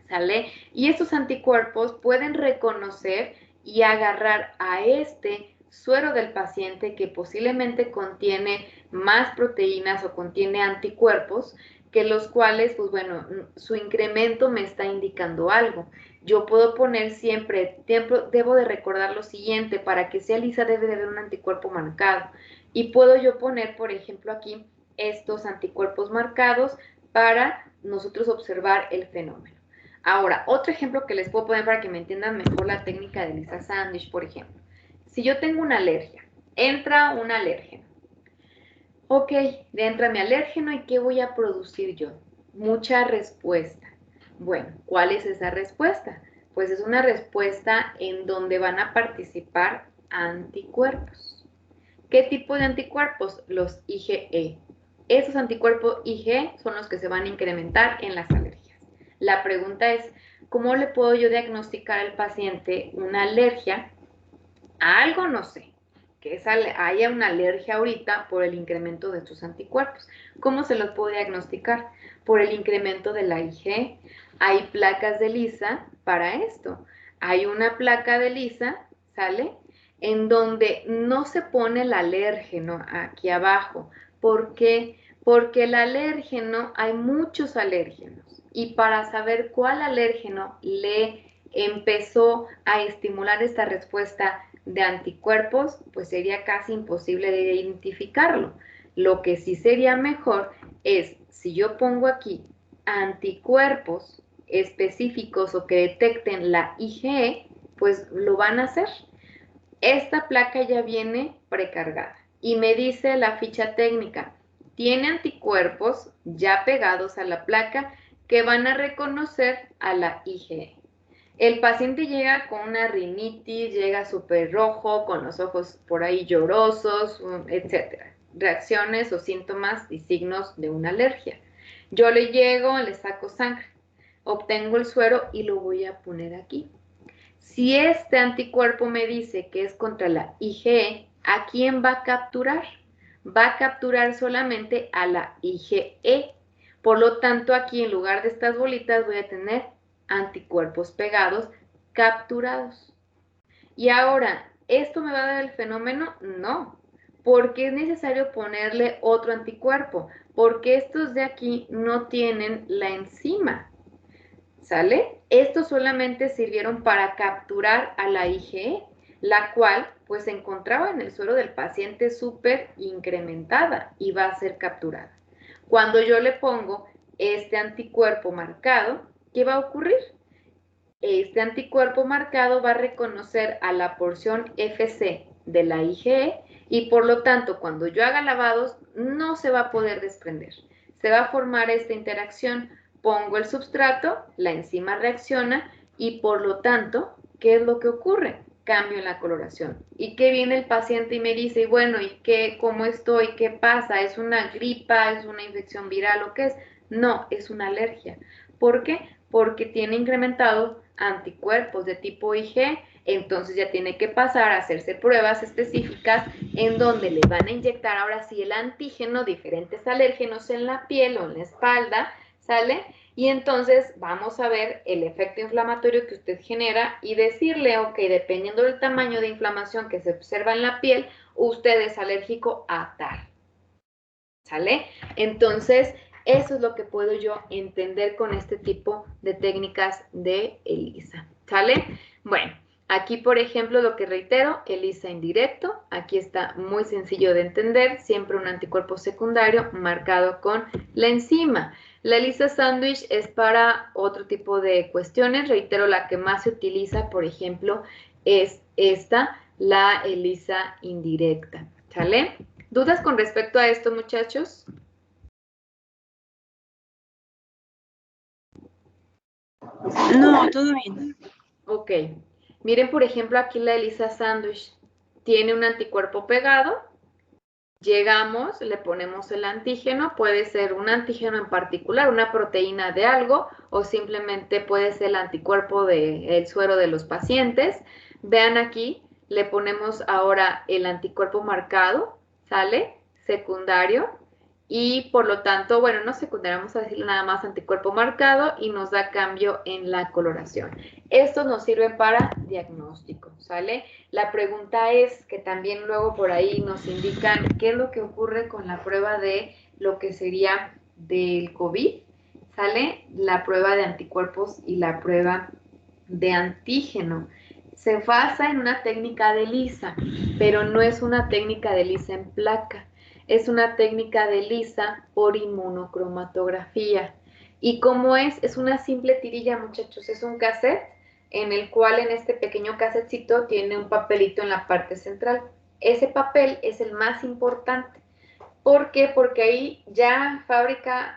¿sale? Y estos anticuerpos pueden reconocer y agarrar a este suero del paciente que posiblemente contiene más proteínas o contiene anticuerpos, que los cuales, pues bueno, su incremento me está indicando algo. Yo puedo poner siempre, debo de recordar lo siguiente, para que sea lisa debe de haber un anticuerpo marcado. Y puedo yo poner, por ejemplo, aquí estos anticuerpos marcados para nosotros observar el fenómeno. Ahora, otro ejemplo que les puedo poner para que me entiendan mejor la técnica de Lisa Sandwich, por ejemplo. Si yo tengo una alergia, entra un alérgeno. Ok, entra mi alérgeno y ¿qué voy a producir yo? Mucha respuesta. Bueno, ¿cuál es esa respuesta? Pues es una respuesta en donde van a participar anticuerpos. ¿Qué tipo de anticuerpos? Los IgE. Esos anticuerpos IgE son los que se van a incrementar en las alergias. La pregunta es, ¿cómo le puedo yo diagnosticar al paciente una alergia a algo? No sé, que haya una alergia ahorita por el incremento de estos anticuerpos. ¿Cómo se los puedo diagnosticar? Por el incremento de la IgE. Hay placas de ELISA para esto. Hay una placa de ELISA, ¿sale? En donde no se pone el alérgeno aquí abajo. ¿Por qué? Porque el alérgeno, hay muchos alérgenos. Y para saber cuál alérgeno le empezó a estimular esta respuesta de anticuerpos, pues sería casi imposible de identificarlo. Lo que sí sería mejor es, si yo pongo aquí anticuerpos específicos o que detecten la IgE, pues lo van a hacer. Esta placa ya viene precargada y me dice la ficha técnica, tiene anticuerpos ya pegados a la placa que van a reconocer a la IgE. El paciente llega con una rinitis, llega súper rojo, con los ojos por ahí llorosos, etcétera. Reacciones o síntomas y signos de una alergia. Yo le llego, le saco sangre, obtengo el suero y lo voy a poner aquí. Si este anticuerpo me dice que es contra la IgE, ¿a quién va a capturar? Va a capturar solamente a la IgE. Por lo tanto, aquí en lugar de estas bolitas voy a tener anticuerpos pegados capturados. Y ahora, ¿esto me va a dar el fenómeno? No, porque es necesario ponerle otro anticuerpo, porque estos de aquí no tienen la enzima, ¿sale? Estos solamente sirvieron para capturar a la IgE, la cual pues se encontraba en el suero del paciente súper incrementada y va a ser capturada. Cuando yo le pongo este anticuerpo marcado, ¿qué va a ocurrir? Este anticuerpo marcado va a reconocer a la porción FC de la IgE y por lo tanto cuando yo haga lavados no se va a poder desprender. Se va a formar esta interacción, pongo el substrato, la enzima reacciona y por lo tanto, ¿qué es lo que ocurre? Cambio en la coloración. ¿Y qué viene el paciente y me dice, y bueno, ¿y qué, cómo estoy? ¿Qué pasa? ¿Es una gripa? ¿Es una infección viral o qué es? No, es una alergia. ¿Por qué? Porque tiene incrementado anticuerpos de tipo Ig, entonces ya tiene que pasar a hacerse pruebas específicas en donde le van a inyectar ahora sí el antígeno, diferentes alérgenos en la piel o en la espalda, ¿sale? Y entonces vamos a ver el efecto inflamatorio que usted genera y decirle, ok, dependiendo del tamaño de inflamación que se observa en la piel, usted es alérgico a tal, ¿sale? Entonces, eso es lo que puedo yo entender con este tipo de técnicas de ELISA, ¿sale? Bueno, aquí, por ejemplo, lo que reitero, ELISA indirecto, aquí está muy sencillo de entender, siempre un anticuerpo secundario marcado con la enzima. La ELISA sándwich es para otro tipo de cuestiones, reitero, la que más se utiliza, por ejemplo, es esta, la ELISA indirecta, ¿sale? ¿Dudas con respecto a esto, muchachos? No, todo bien. Ok. Miren, por ejemplo, aquí la ELISA sándwich tiene un anticuerpo pegado. Llegamos, le ponemos el antígeno, puede ser un antígeno en particular, una proteína de algo, o simplemente puede ser el anticuerpo del suero de los pacientes. Vean aquí, le ponemos ahora el anticuerpo marcado, ¿sale? Secundario, y por lo tanto, bueno, no secundario, vamos a decirle nada más anticuerpo marcado y nos da cambio en la coloración. Estos nos sirven para diagnóstico, ¿sale? La pregunta es que también luego por ahí nos indican qué es lo que ocurre con la prueba de lo que sería del COVID, ¿sale? La prueba de anticuerpos y la prueba de antígeno. Se basa en una técnica de ELISA, pero no es una técnica de ELISA en placa, es una técnica de ELISA por inmunocromatografía. ¿Y cómo es? Es una simple tirilla, muchachos, es un cassette en el cual en este pequeño casetcito tiene un papelito en la parte central. Ese papel es el más importante. ¿Por qué? Porque ahí ya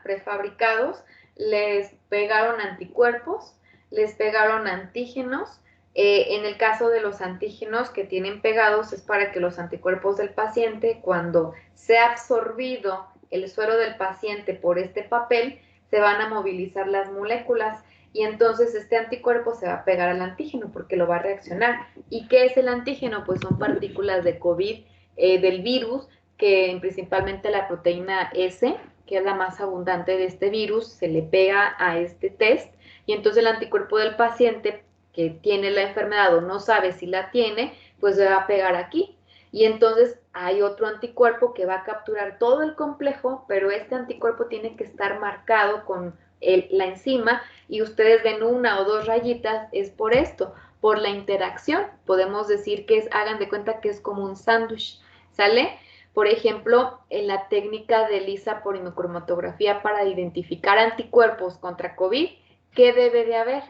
prefabricados, les pegaron anticuerpos, les pegaron antígenos. En el caso de los antígenos que tienen pegados es para que los anticuerpos del paciente, cuando sea absorbido el suero del paciente por este papel, se van a movilizar las moléculas y entonces este anticuerpo se va a pegar al antígeno porque lo va a reaccionar. ¿Y qué es el antígeno? Pues son partículas de COVID, del virus, que principalmente la proteína S, que es la más abundante de este virus, se le pega a este test y entonces el anticuerpo del paciente que tiene la enfermedad o no sabe si la tiene, pues se va a pegar aquí. Y entonces hay otro anticuerpo que va a capturar todo el complejo, pero este anticuerpo tiene que estar marcado con la enzima y ustedes ven una o dos rayitas, es por esto, por la interacción. Podemos decir que es, hagan de cuenta que es como un sándwich, ¿sale? Por ejemplo, en la técnica de ELISA por inmunocromatografía para identificar anticuerpos contra COVID, ¿qué debe de haber?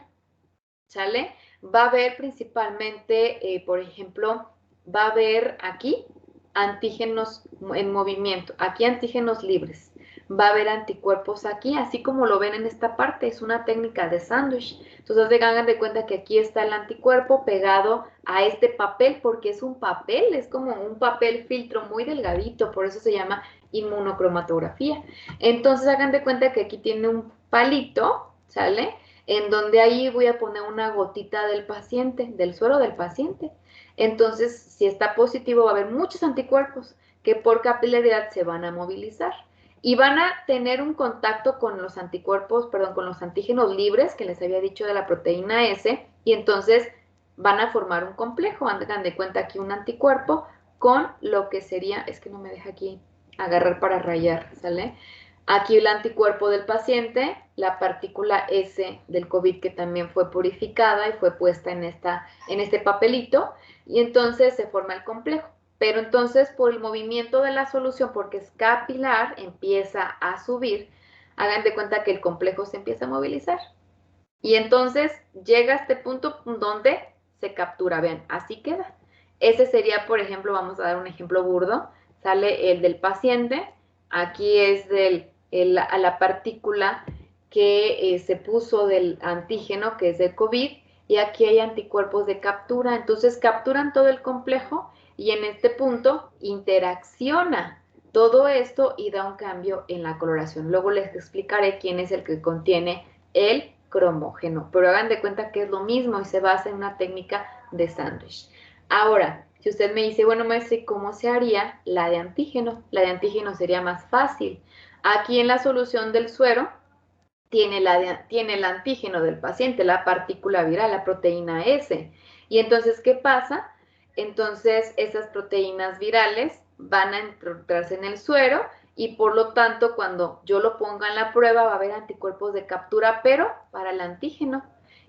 ¿Sale? Va a haber principalmente, por ejemplo, va a haber aquí antígenos en movimiento, aquí antígenos libres, va a haber anticuerpos aquí, así como lo ven en esta parte, es una técnica de sándwich. Entonces hagan de cuenta que aquí está el anticuerpo pegado a este papel, porque es un papel, es como un papel filtro muy delgadito, por eso se llama inmunocromatografía. Entonces hagan de cuenta que aquí tiene un palito, ¿sale? En donde ahí voy a poner una gotita del paciente, del suero del paciente. Entonces, si está positivo, va a haber muchos anticuerpos que por capilaridad se van a movilizar y van a tener un contacto con los anticuerpos, perdón, con los antígenos libres que les había dicho de la proteína S, y entonces van a formar un complejo. Hagan de cuenta aquí un anticuerpo con lo que sería, es que no me deja aquí agarrar para rayar, ¿sale? Aquí el anticuerpo del paciente, la partícula S del COVID que también fue purificada y fue puesta en este papelito, y entonces se forma el complejo. Pero entonces por el movimiento de la solución, porque es capilar, empieza a subir, hagan de cuenta que el complejo se empieza a movilizar. Y entonces llega a este punto donde se captura, vean, así queda. Ese sería, por ejemplo, vamos a dar un ejemplo burdo, sale el del paciente, aquí es a la partícula que se puso del antígeno, que es del COVID, y aquí hay anticuerpos de captura, entonces capturan todo el complejo y en este punto interacciona todo esto y da un cambio en la coloración. Luego les explicaré quién es el que contiene el cromógeno, pero hagan de cuenta que es lo mismo y se basa en una técnica de sándwich. Ahora, si usted me dice, bueno, maestra, ¿cómo se haría la de antígeno? La de antígeno sería más fácil. Aquí en la solución del suero tiene el antígeno del paciente, la partícula viral, la proteína S. Y entonces, ¿qué pasa? Entonces, esas proteínas virales van a encontrarse en el suero y por lo tanto, cuando yo lo ponga en la prueba, va a haber anticuerpos de captura, pero para el antígeno.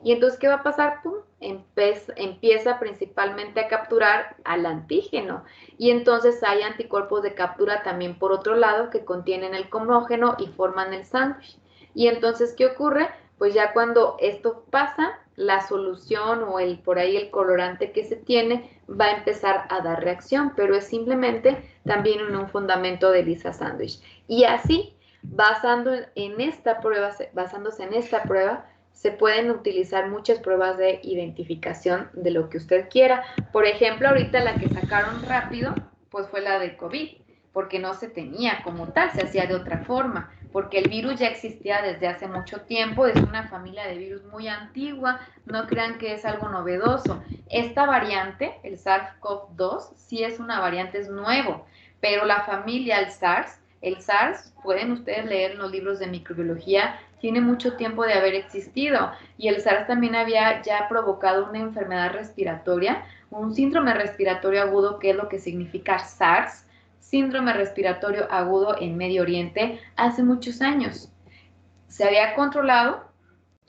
Y entonces, ¿qué va a pasar? ¡Pum! Empieza principalmente a capturar al antígeno. Y entonces hay anticuerpos de captura también por otro lado que contienen el cromógeno y forman el sándwich. Y entonces, ¿qué ocurre? Pues ya cuando esto pasa, la solución o por ahí el colorante que se tiene va a empezar a dar reacción, pero es simplemente también en un fundamento de Lisa Sandwich. Y así, basándose en esta prueba, se pueden utilizar muchas pruebas de identificación de lo que usted quiera. Por ejemplo, ahorita la que sacaron rápido, pues fue la de COVID, porque no se tenía como tal, se hacía de otra forma, porque el virus ya existía desde hace mucho tiempo, es una familia de virus muy antigua, no crean que es algo novedoso. Esta variante, el SARS-CoV-2, sí es una variante, es nuevo, pero la familia, el SARS, pueden ustedes leer en los libros de microbiología, tiene mucho tiempo de haber existido, y el SARS también había ya provocado una enfermedad respiratoria, un síndrome respiratorio agudo, que es lo que significa SARS, síndrome respiratorio agudo en Medio Oriente, hace muchos años. Se había controlado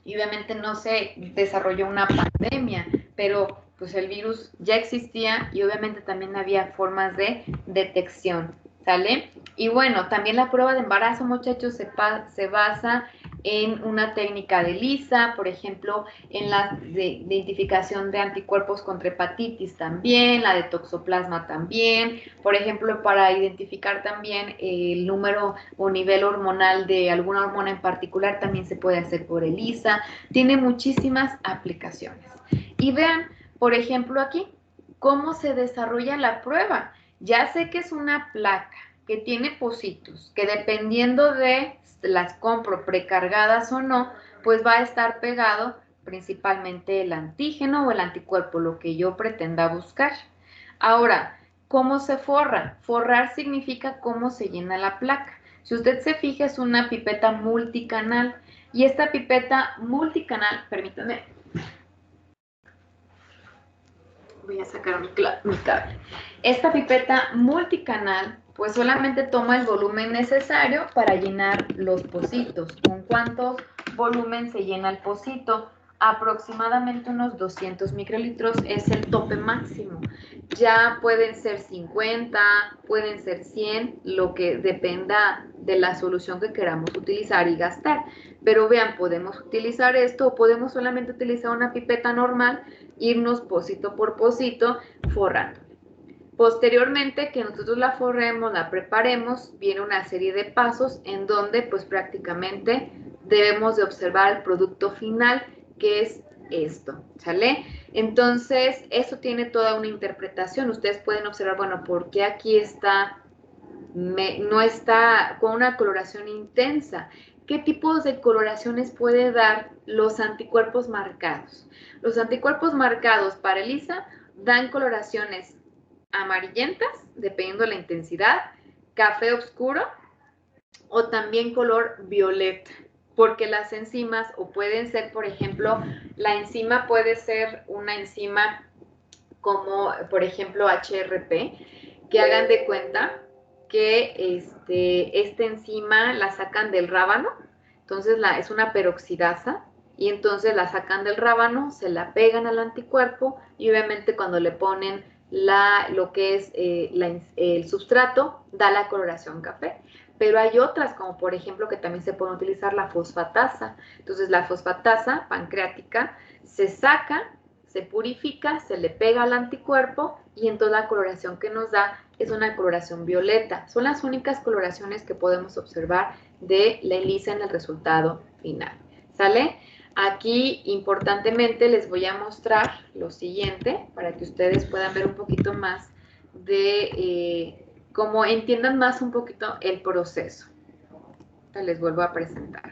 y obviamente no se desarrolló una pandemia, pero pues el virus ya existía y obviamente también había formas de detección, ¿sale? Y bueno, también la prueba de embarazo, muchachos, se basa en una técnica de Lisa, por ejemplo, en la identificación de anticuerpos contra hepatitis también, la de toxoplasma también, por ejemplo, para identificar también el número o nivel hormonal de alguna hormona en particular, también se puede hacer por ELISA, tiene muchísimas aplicaciones. Y vean, por ejemplo, aquí, cómo se desarrolla la prueba. Ya sé que es una placa que tiene pocitos, que dependiendo de las compro precargadas o no, pues va a estar pegado principalmente el antígeno o el anticuerpo, lo que yo pretenda buscar. Ahora, ¿cómo se forra? Forrar significa cómo se llena la placa. Si usted se fija, es una pipeta multicanal. Y esta pipeta multicanal, permítanme, voy a sacar mi cable. Esta pipeta multicanal, pues solamente toma el volumen necesario para llenar los pocitos. ¿Con cuánto volumen se llena el pocito? Aproximadamente unos 200 microlitros es el tope máximo. Ya pueden ser 50, pueden ser 100, lo que dependa de la solución que queramos utilizar y gastar. Pero vean, podemos utilizar esto o podemos solamente utilizar una pipeta normal, irnos pocito por pocito forrando. Posteriormente que nosotros la forremos, la preparemos, viene una serie de pasos en donde pues prácticamente debemos de observar el producto final, que es esto, ¿sale? Entonces, eso tiene toda una interpretación. Ustedes pueden observar, bueno, ¿por qué aquí no está con una coloración intensa? ¿Qué tipos de coloraciones puede dar los anticuerpos marcados? Los anticuerpos marcados para ELISA dan coloraciones amarillentas, dependiendo de la intensidad, café oscuro o también color violeta, porque las enzimas, o pueden ser, por ejemplo, la enzima puede ser una enzima como, por ejemplo, HRP, que hagan de cuenta que esta enzima la sacan del rábano, entonces es una peroxidasa, y entonces la sacan del rábano, se la pegan al anticuerpo, y obviamente cuando le ponen lo que es el sustrato, da la coloración café. Pero hay otras, como por ejemplo que también se puede utilizar la fosfatasa. Entonces la fosfatasa pancreática se saca, se purifica, se le pega al anticuerpo y entonces la coloración que nos da es una coloración violeta. Son las únicas coloraciones que podemos observar de la ELISA en el resultado final. ¿Sale? Aquí, importantemente, les voy a mostrar lo siguiente para que ustedes puedan ver un poquito más de cómo entiendan más un poquito el proceso. Les vuelvo a presentar.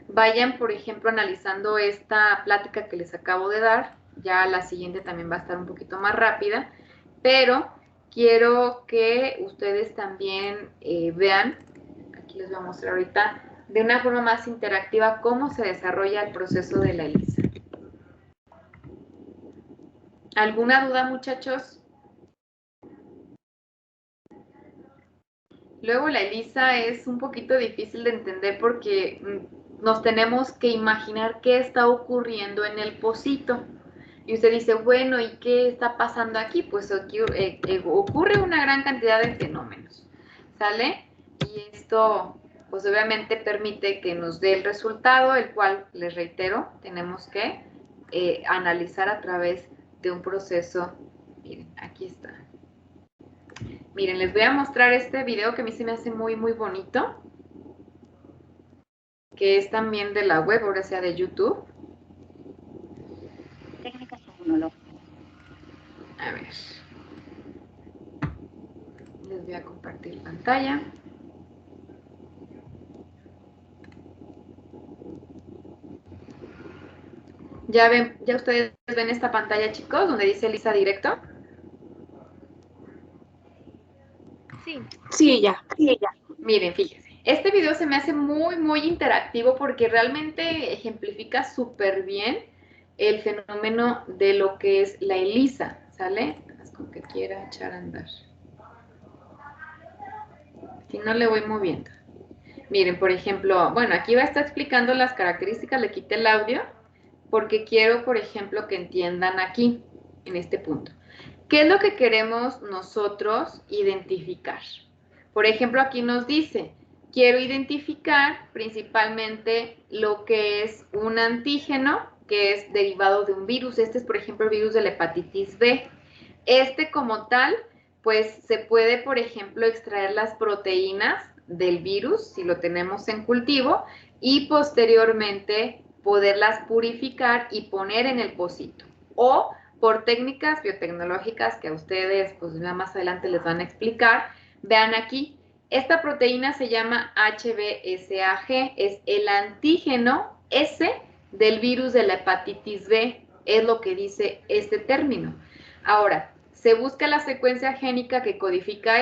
Vayan, por ejemplo, analizando esta plática que les acabo de dar. Ya la siguiente también va a estar un poquito más rápida, pero quiero que ustedes también vean, aquí les voy a mostrar ahorita, de una forma más interactiva cómo se desarrolla el proceso de la ELISA. ¿Alguna duda, muchachos? Luego la ELISA es un poquito difícil de entender porque nos tenemos que imaginar qué está ocurriendo en el pocito. Y usted dice, bueno, ¿y qué está pasando aquí? Pues ocurre una gran cantidad de fenómenos, ¿sale? Y esto, pues obviamente permite que nos dé el resultado, el cual, les reitero, tenemos que analizar a través de un proceso. Miren, aquí está. Miren, les voy a mostrar este video que a mí se me hace muy, muy bonito, que es también de la web, ahora sea de YouTube. Técnicas inmunológicas. A ver. Les voy a compartir pantalla. ¿Ya ven, ya ustedes ven esta pantalla, chicos, donde dice ELISA directo? Sí, ya. Miren, fíjense. Este video se me hace muy, muy interactivo porque realmente ejemplifica súper bien el fenómeno de lo que es la ELISA, ¿sale? Con que quiera echar a andar. Si no, le voy moviendo. Miren, por ejemplo, bueno, aquí va a estar explicando las características, le quité el audio, porque quiero, por ejemplo, que entiendan aquí, en este punto. ¿Qué es lo que queremos nosotros identificar? Por ejemplo, aquí nos dice, quiero identificar principalmente lo que es un antígeno, que es derivado de un virus. Este es, por ejemplo, el virus de la hepatitis B. Este como tal, pues se puede, por ejemplo, extraer las proteínas del virus, si lo tenemos en cultivo, y posteriormente poderlas purificar y poner en el pocito. O por técnicas biotecnológicas que a ustedes, pues más adelante les van a explicar, vean aquí, esta proteína se llama HBsAg, es el antígeno S del virus de la hepatitis B, es lo que dice este término. Ahora, se busca la secuencia génica que codifica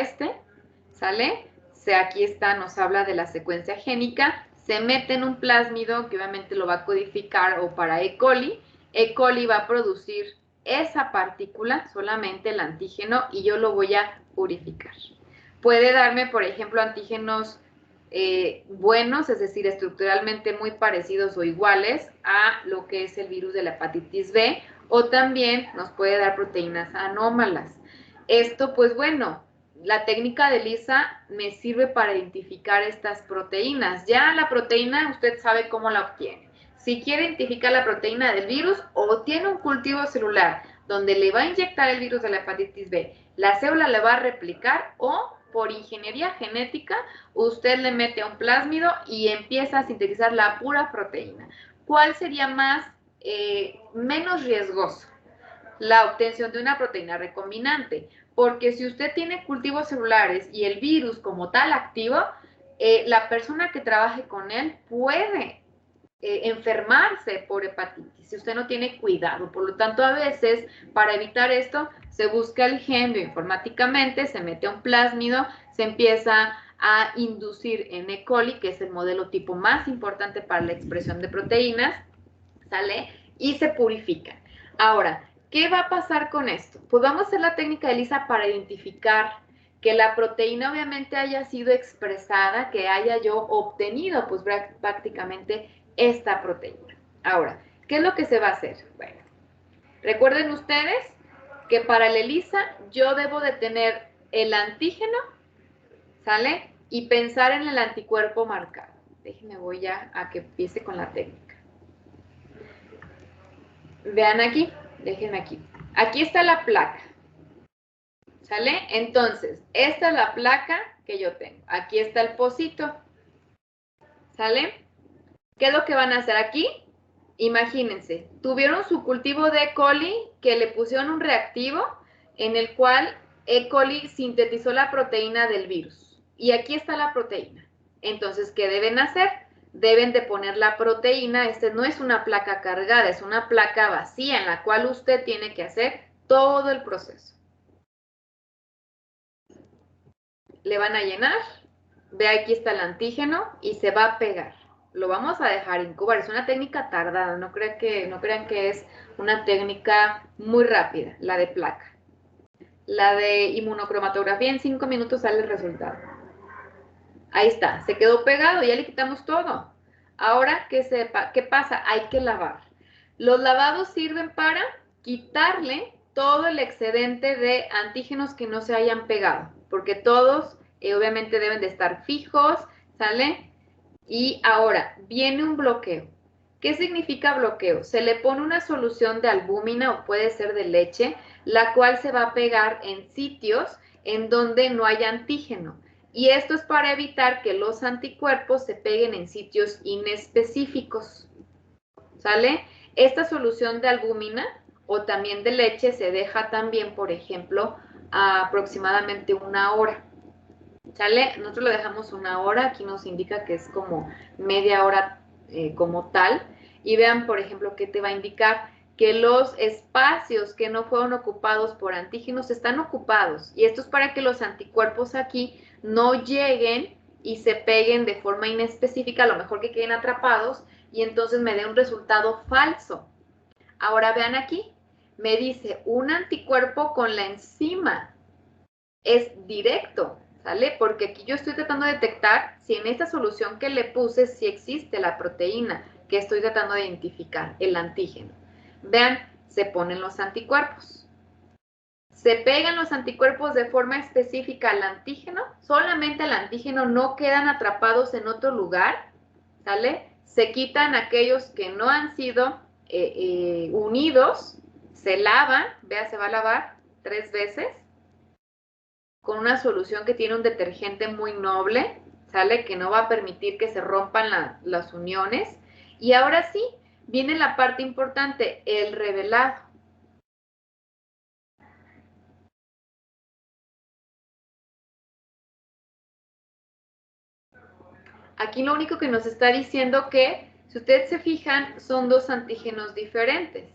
¿sale? Aquí está, nos habla de la secuencia génica, se mete en un plásmido que obviamente lo va a codificar o para E. coli. E. coli va a producir esa partícula, solamente el antígeno, y yo lo voy a purificar. Puede darme, por ejemplo, antígenos buenos, es decir, estructuralmente muy parecidos o iguales a lo que es el virus de la hepatitis B, o también nos puede dar proteínas anómalas. Esto, pues bueno, la técnica de ELISA me sirve para identificar estas proteínas. Ya la proteína, usted sabe cómo la obtiene. Si quiere identificar la proteína del virus o tiene un cultivo celular donde le va a inyectar el virus de la hepatitis B, la célula le va a replicar o por ingeniería genética, usted le mete a un plásmido y empieza a sintetizar la pura proteína. ¿Cuál sería menos riesgoso? La obtención de una proteína recombinante, porque si usted tiene cultivos celulares y el virus como tal activo, la persona que trabaje con él puede enfermarse por hepatitis si usted no tiene cuidado. Por lo tanto, a veces, para evitar esto, se busca el gen bioinformáticamente, se mete a un plásmido, se empieza a inducir en E. coli, que es el modelo tipo más importante para la expresión de proteínas, ¿sale? Y se purifica. Ahora, ¿qué va a pasar con esto? Pues vamos a hacer la técnica de ELISA para identificar que la proteína obviamente haya sido expresada, que haya yo obtenido pues prácticamente esta proteína. Ahora, ¿qué es lo que se va a hacer? Bueno, recuerden ustedes que para la ELISA yo debo de tener el antígeno, ¿sale? Y pensar en el anticuerpo marcado. Déjenme, voy ya a que empiece con la técnica. Vean aquí, déjenme aquí. Aquí está la placa, ¿sale? Entonces, esta es la placa que yo tengo. Aquí está el pocito, ¿sale? ¿Qué es lo que van a hacer aquí? Imagínense, tuvieron su cultivo de E. coli que le pusieron un reactivo en el cual E. coli sintetizó la proteína del virus. Y aquí está la proteína. Entonces, ¿qué deben hacer? Deben de poner la proteína. Este no es una placa cargada, es una placa vacía en la cual usted tiene que hacer todo el proceso. Le van a llenar. Ve, aquí está el antígeno y se va a pegar. Lo vamos a dejar incubar. Es una técnica tardada, no crean que es una técnica muy rápida, la de placa. La de inmunocromatografía, en 5 minutos sale el resultado. Ahí está, se quedó pegado, ya le quitamos todo. Ahora, ¿qué pasa? Hay que lavar. Los lavados sirven para quitarle todo el excedente de antígenos que no se hayan pegado, porque todos obviamente deben de estar fijos, ¿sale? Y ahora, viene un bloqueo. ¿Qué significa bloqueo? Se le pone una solución de albúmina o puede ser de leche, la cual se va a pegar en sitios en donde no hay antígeno. Y esto es para evitar que los anticuerpos se peguen en sitios inespecíficos. ¿Sale? Esta solución de albúmina o también de leche se deja también, por ejemplo, a aproximadamente 1 hora. ¿Sale? Nosotros lo dejamos 1 hora, aquí nos indica que es como media hora como tal. Y vean, por ejemplo, que te va a indicar que los espacios que no fueron ocupados por antígenos están ocupados. Y esto es para que los anticuerpos aquí no lleguen y se peguen de forma inespecífica, a lo mejor que queden atrapados y entonces me dé un resultado falso. Ahora vean aquí, me dice un anticuerpo con la enzima. Es directo, ¿sale? Porque aquí yo estoy tratando de detectar si en esta solución que le puse si existe la proteína que estoy tratando de identificar, el antígeno. Vean, se ponen los anticuerpos. Se pegan los anticuerpos de forma específica al antígeno, solamente al antígeno, no quedan atrapados en otro lugar, ¿sale? Se quitan aquellos que no han sido unidos, se lavan, vea, se va a lavar 3 veces, con una solución que tiene un detergente muy noble, ¿sale? Que no va a permitir que se rompan las uniones. Y ahora sí, viene la parte importante, el revelado. Aquí lo único que nos está diciendo que, si ustedes se fijan, son 2 antígenos diferentes.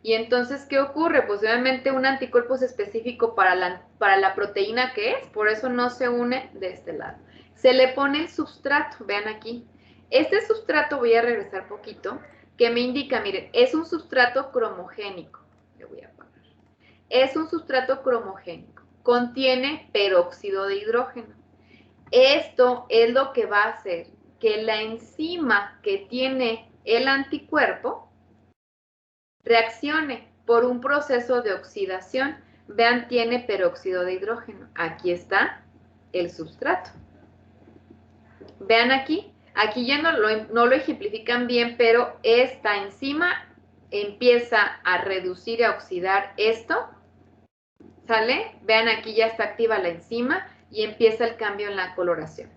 Y entonces, ¿qué ocurre? Pues obviamente un anticuerpo es específico para la proteína que es, por eso no se une de este lado. Se le pone el substrato, vean aquí. Este substrato, voy a regresar poquito, que me indica, miren, es un substrato cromogénico. Le voy a apagar. Es un substrato cromogénico. Contiene peróxido de hidrógeno. Esto es lo que va a hacer que la enzima que tiene el anticuerpo reaccione por un proceso de oxidación. Vean, tiene peróxido de hidrógeno. Aquí está el substrato. Vean aquí, aquí ya no lo ejemplifican bien, pero esta enzima empieza a reducir y a oxidar esto, ¿sale? Vean, aquí ya está activa la enzima y empieza el cambio en la coloración.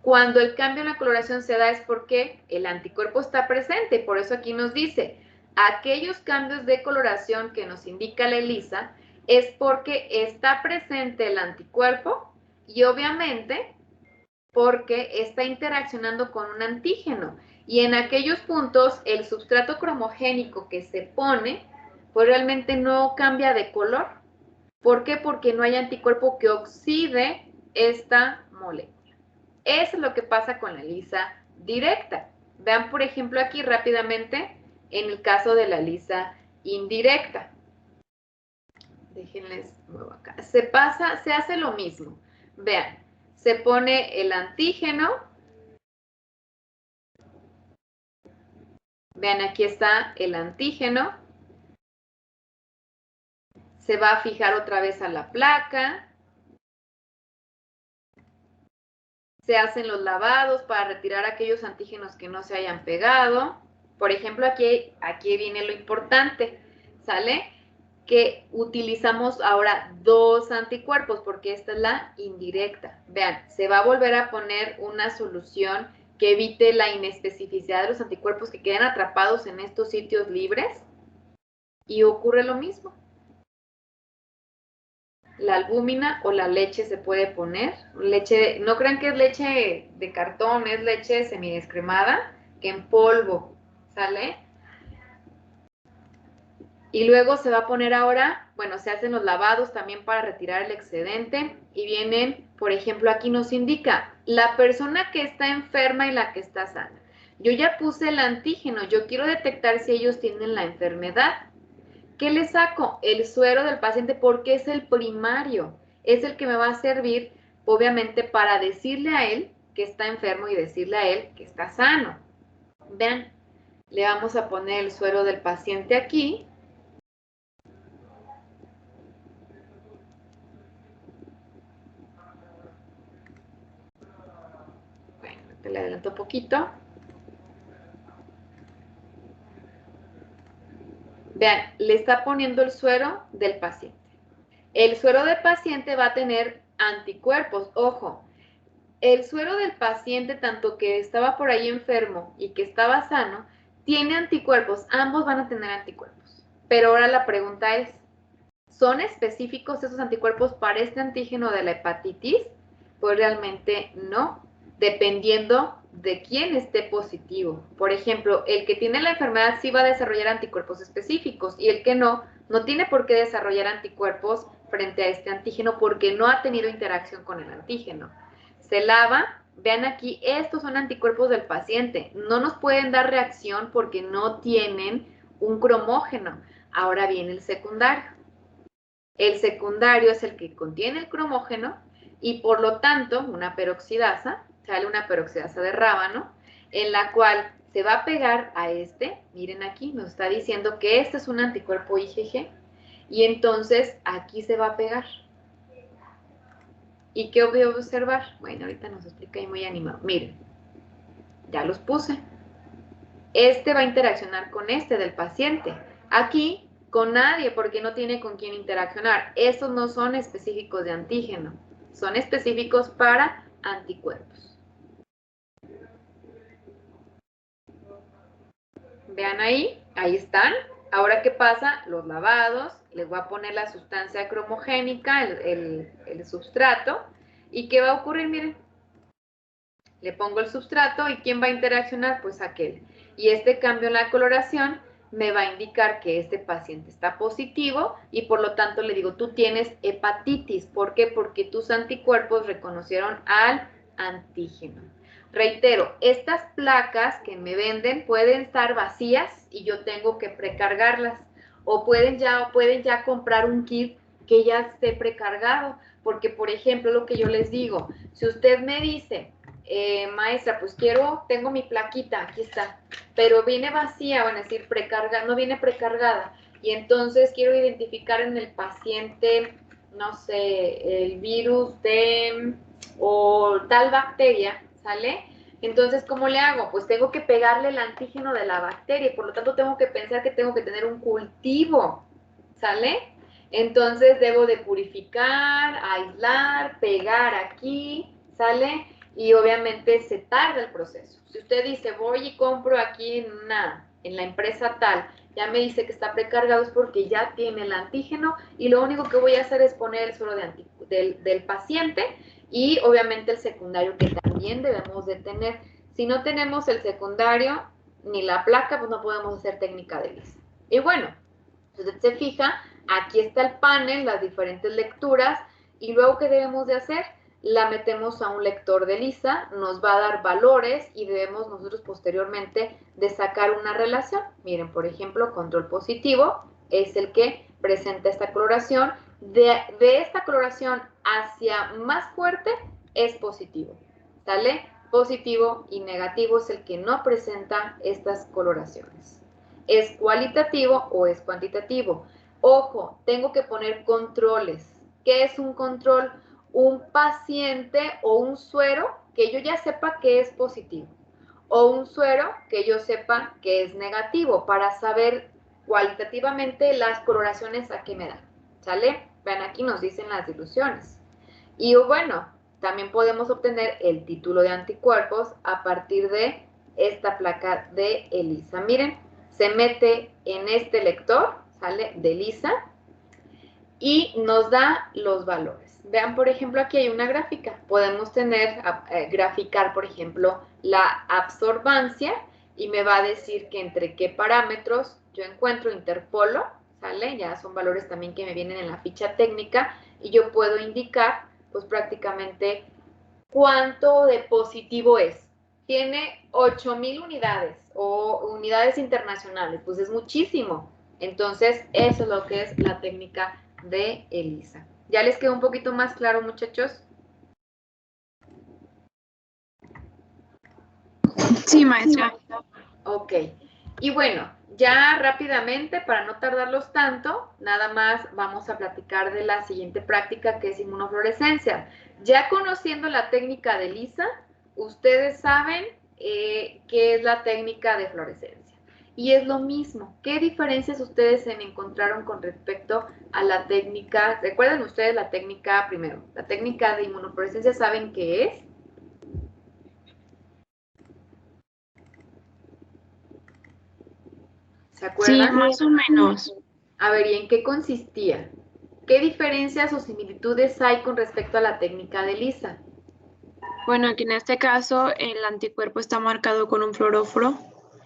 Cuando el cambio en la coloración se da es porque el anticuerpo está presente, por eso aquí nos dice, aquellos cambios de coloración que nos indica la ELISA es porque está presente el anticuerpo y obviamente porque está interaccionando con un antígeno. Y en aquellos puntos el substrato cromogénico que se pone, pues realmente no cambia de color. ¿Por qué? Porque no hay anticuerpo que oxide esta molécula. Eso es lo que pasa con la ELISA directa. Vean, por ejemplo, aquí rápidamente en el caso de la ELISA indirecta. Déjenles muevo acá. Se hace lo mismo. Vean, se pone el antígeno. Vean, aquí está el antígeno. se va a fijar otra vez a la placa, se hacen los lavados para retirar aquellos antígenos que no se hayan pegado. Por ejemplo, aquí viene lo importante, ¿sale? Que utilizamos ahora 2 anticuerpos, porque esta es la indirecta. Vean, se va a volver a poner una solución que evite la inespecificidad de los anticuerpos que queden atrapados en estos sitios libres, y ocurre lo mismo. La albúmina o la leche se puede poner. Leche, no crean que es leche de cartón, es leche semidescremada, que en polvo, ¿sale? Y luego se va a poner ahora, bueno, se hacen los lavados también para retirar el excedente y vienen, por ejemplo, aquí nos indica la persona que está enferma y la que está sana. Yo ya puse el antígeno, yo quiero detectar si ellos tienen la enfermedad. ¿Qué le saco? El suero del paciente, porque es el primario, es el que me va a servir, obviamente, para decirle a él que está enfermo y decirle a él que está sano. Vean, le vamos a poner el suero del paciente aquí. Bueno, te le adelanto un poquito. Vean, le está poniendo el suero del paciente. El suero del paciente va a tener anticuerpos, ojo. El suero del paciente, tanto que estaba por ahí enfermo y que estaba sano, tiene anticuerpos, ambos van a tener anticuerpos. Pero ahora la pregunta es, ¿son específicos esos anticuerpos para este antígeno de la hepatitis? Pues realmente no, dependiendo de quién esté positivo. Por ejemplo, el que tiene la enfermedad sí va a desarrollar anticuerpos específicos y el que no, no tiene por qué desarrollar anticuerpos frente a este antígeno porque no ha tenido interacción con el antígeno. Se lava, vean aquí, estos son anticuerpos del paciente. No nos pueden dar reacción porque no tienen un cromógeno. Ahora viene el secundario. El secundario es el que contiene el cromógeno y por lo tanto una peroxidasa, sale una peroxidasa de rábano, en la cual se va a pegar a este, miren aquí, nos está diciendo que este es un anticuerpo IgG, y entonces aquí se va a pegar. ¿Y qué voy a observar? Bueno, ahorita nos explica ahí muy animado. Miren, ya los puse. Este va a interaccionar con este del paciente. Aquí, con nadie, porque no tiene con quién interaccionar. Estos no son específicos de antígeno, son específicos para anticuerpos. Vean ahí están. Ahora, ¿qué pasa? Los lavados, les voy a poner la sustancia cromogénica, el substrato, ¿y qué va a ocurrir? Miren, le pongo el substrato y ¿quién va a interaccionar? Pues aquel. Y este cambio en la coloración me va a indicar que este paciente está positivo y por lo tanto le digo, tú tienes hepatitis. ¿Por qué? Porque tus anticuerpos reconocieron al antígeno. Reitero, estas placas que me venden pueden estar vacías y yo tengo que precargarlas. O pueden ya comprar un kit que ya esté precargado. Porque, por ejemplo, lo que yo les digo, si usted me dice, maestra, pues tengo mi plaquita, aquí está, pero viene vacía, van a decir precargada, no viene precargada, y entonces quiero identificar en el paciente, no sé, el virus o tal bacteria, ¿sale? Entonces, ¿cómo le hago? Pues tengo que pegarle el antígeno de la bacteria, y por lo tanto tengo que pensar que tengo que tener un cultivo, ¿sale? Entonces debo de purificar, aislar, pegar aquí, ¿sale? Y obviamente se tarda el proceso. Si usted dice, voy y compro aquí en la empresa tal, ya me dice que está precargado, es porque ya tiene el antígeno y lo único que voy a hacer es poner el suero del paciente y obviamente el secundario que también debemos de tener. Si no tenemos el secundario ni la placa, pues no podemos hacer técnica de ELISA. Y bueno, si usted se fija, aquí está el panel, las diferentes lecturas, y luego, ¿qué debemos de hacer? La metemos a un lector de ELISA, nos va a dar valores y debemos nosotros posteriormente de sacar una relación. Miren, por ejemplo, control positivo es el que presenta esta coloración. De esta coloración hacia más fuerte es positivo, ¿sale? Positivo y negativo es el que no presenta estas coloraciones. ¿Es cualitativo o es cuantitativo? Ojo, tengo que poner controles. ¿Qué es un control? Un paciente o un suero que yo ya sepa que es positivo o un suero que yo sepa que es negativo para saber cualitativamente las coloraciones a qué me dan. ¿Sale? Vean, aquí nos dicen las diluciones. Y bueno, también podemos obtener el título de anticuerpos a partir de esta placa de ELISA. Miren, se mete en este lector, ¿sale? De ELISA y nos da los valores. Vean, por ejemplo, aquí hay una gráfica. Podemos graficar, por ejemplo, la absorbancia y me va a decir que entre qué parámetros yo encuentro interpolo, ¿sale? Ya son valores también que me vienen en la ficha técnica y yo puedo indicar, pues prácticamente, cuánto de positivo es. Tiene 8,000 unidades o unidades internacionales, pues es muchísimo. Entonces, eso es lo que es la técnica de ELISA. ¿Ya les quedó un poquito más claro, muchachos? Sí, maestra. Ok. Y bueno, ya rápidamente, para no tardarlos tanto, nada más vamos a platicar de la siguiente práctica, que es inmunofluorescencia. Ya conociendo la técnica de ELISA, ustedes saben qué es la técnica de fluorescencia. Y es lo mismo. ¿Qué diferencias ustedes se encontraron con respecto a la técnica? Recuerden ustedes la técnica primero. La técnica de inmunofluorescencia, ¿saben qué es? ¿Se Sí, acuerdan? más o menos. A ver, ¿y en qué consistía? ¿Qué diferencias o similitudes hay con respecto a la técnica de ELISA? Bueno, aquí en este caso el anticuerpo está marcado con un fluoróforo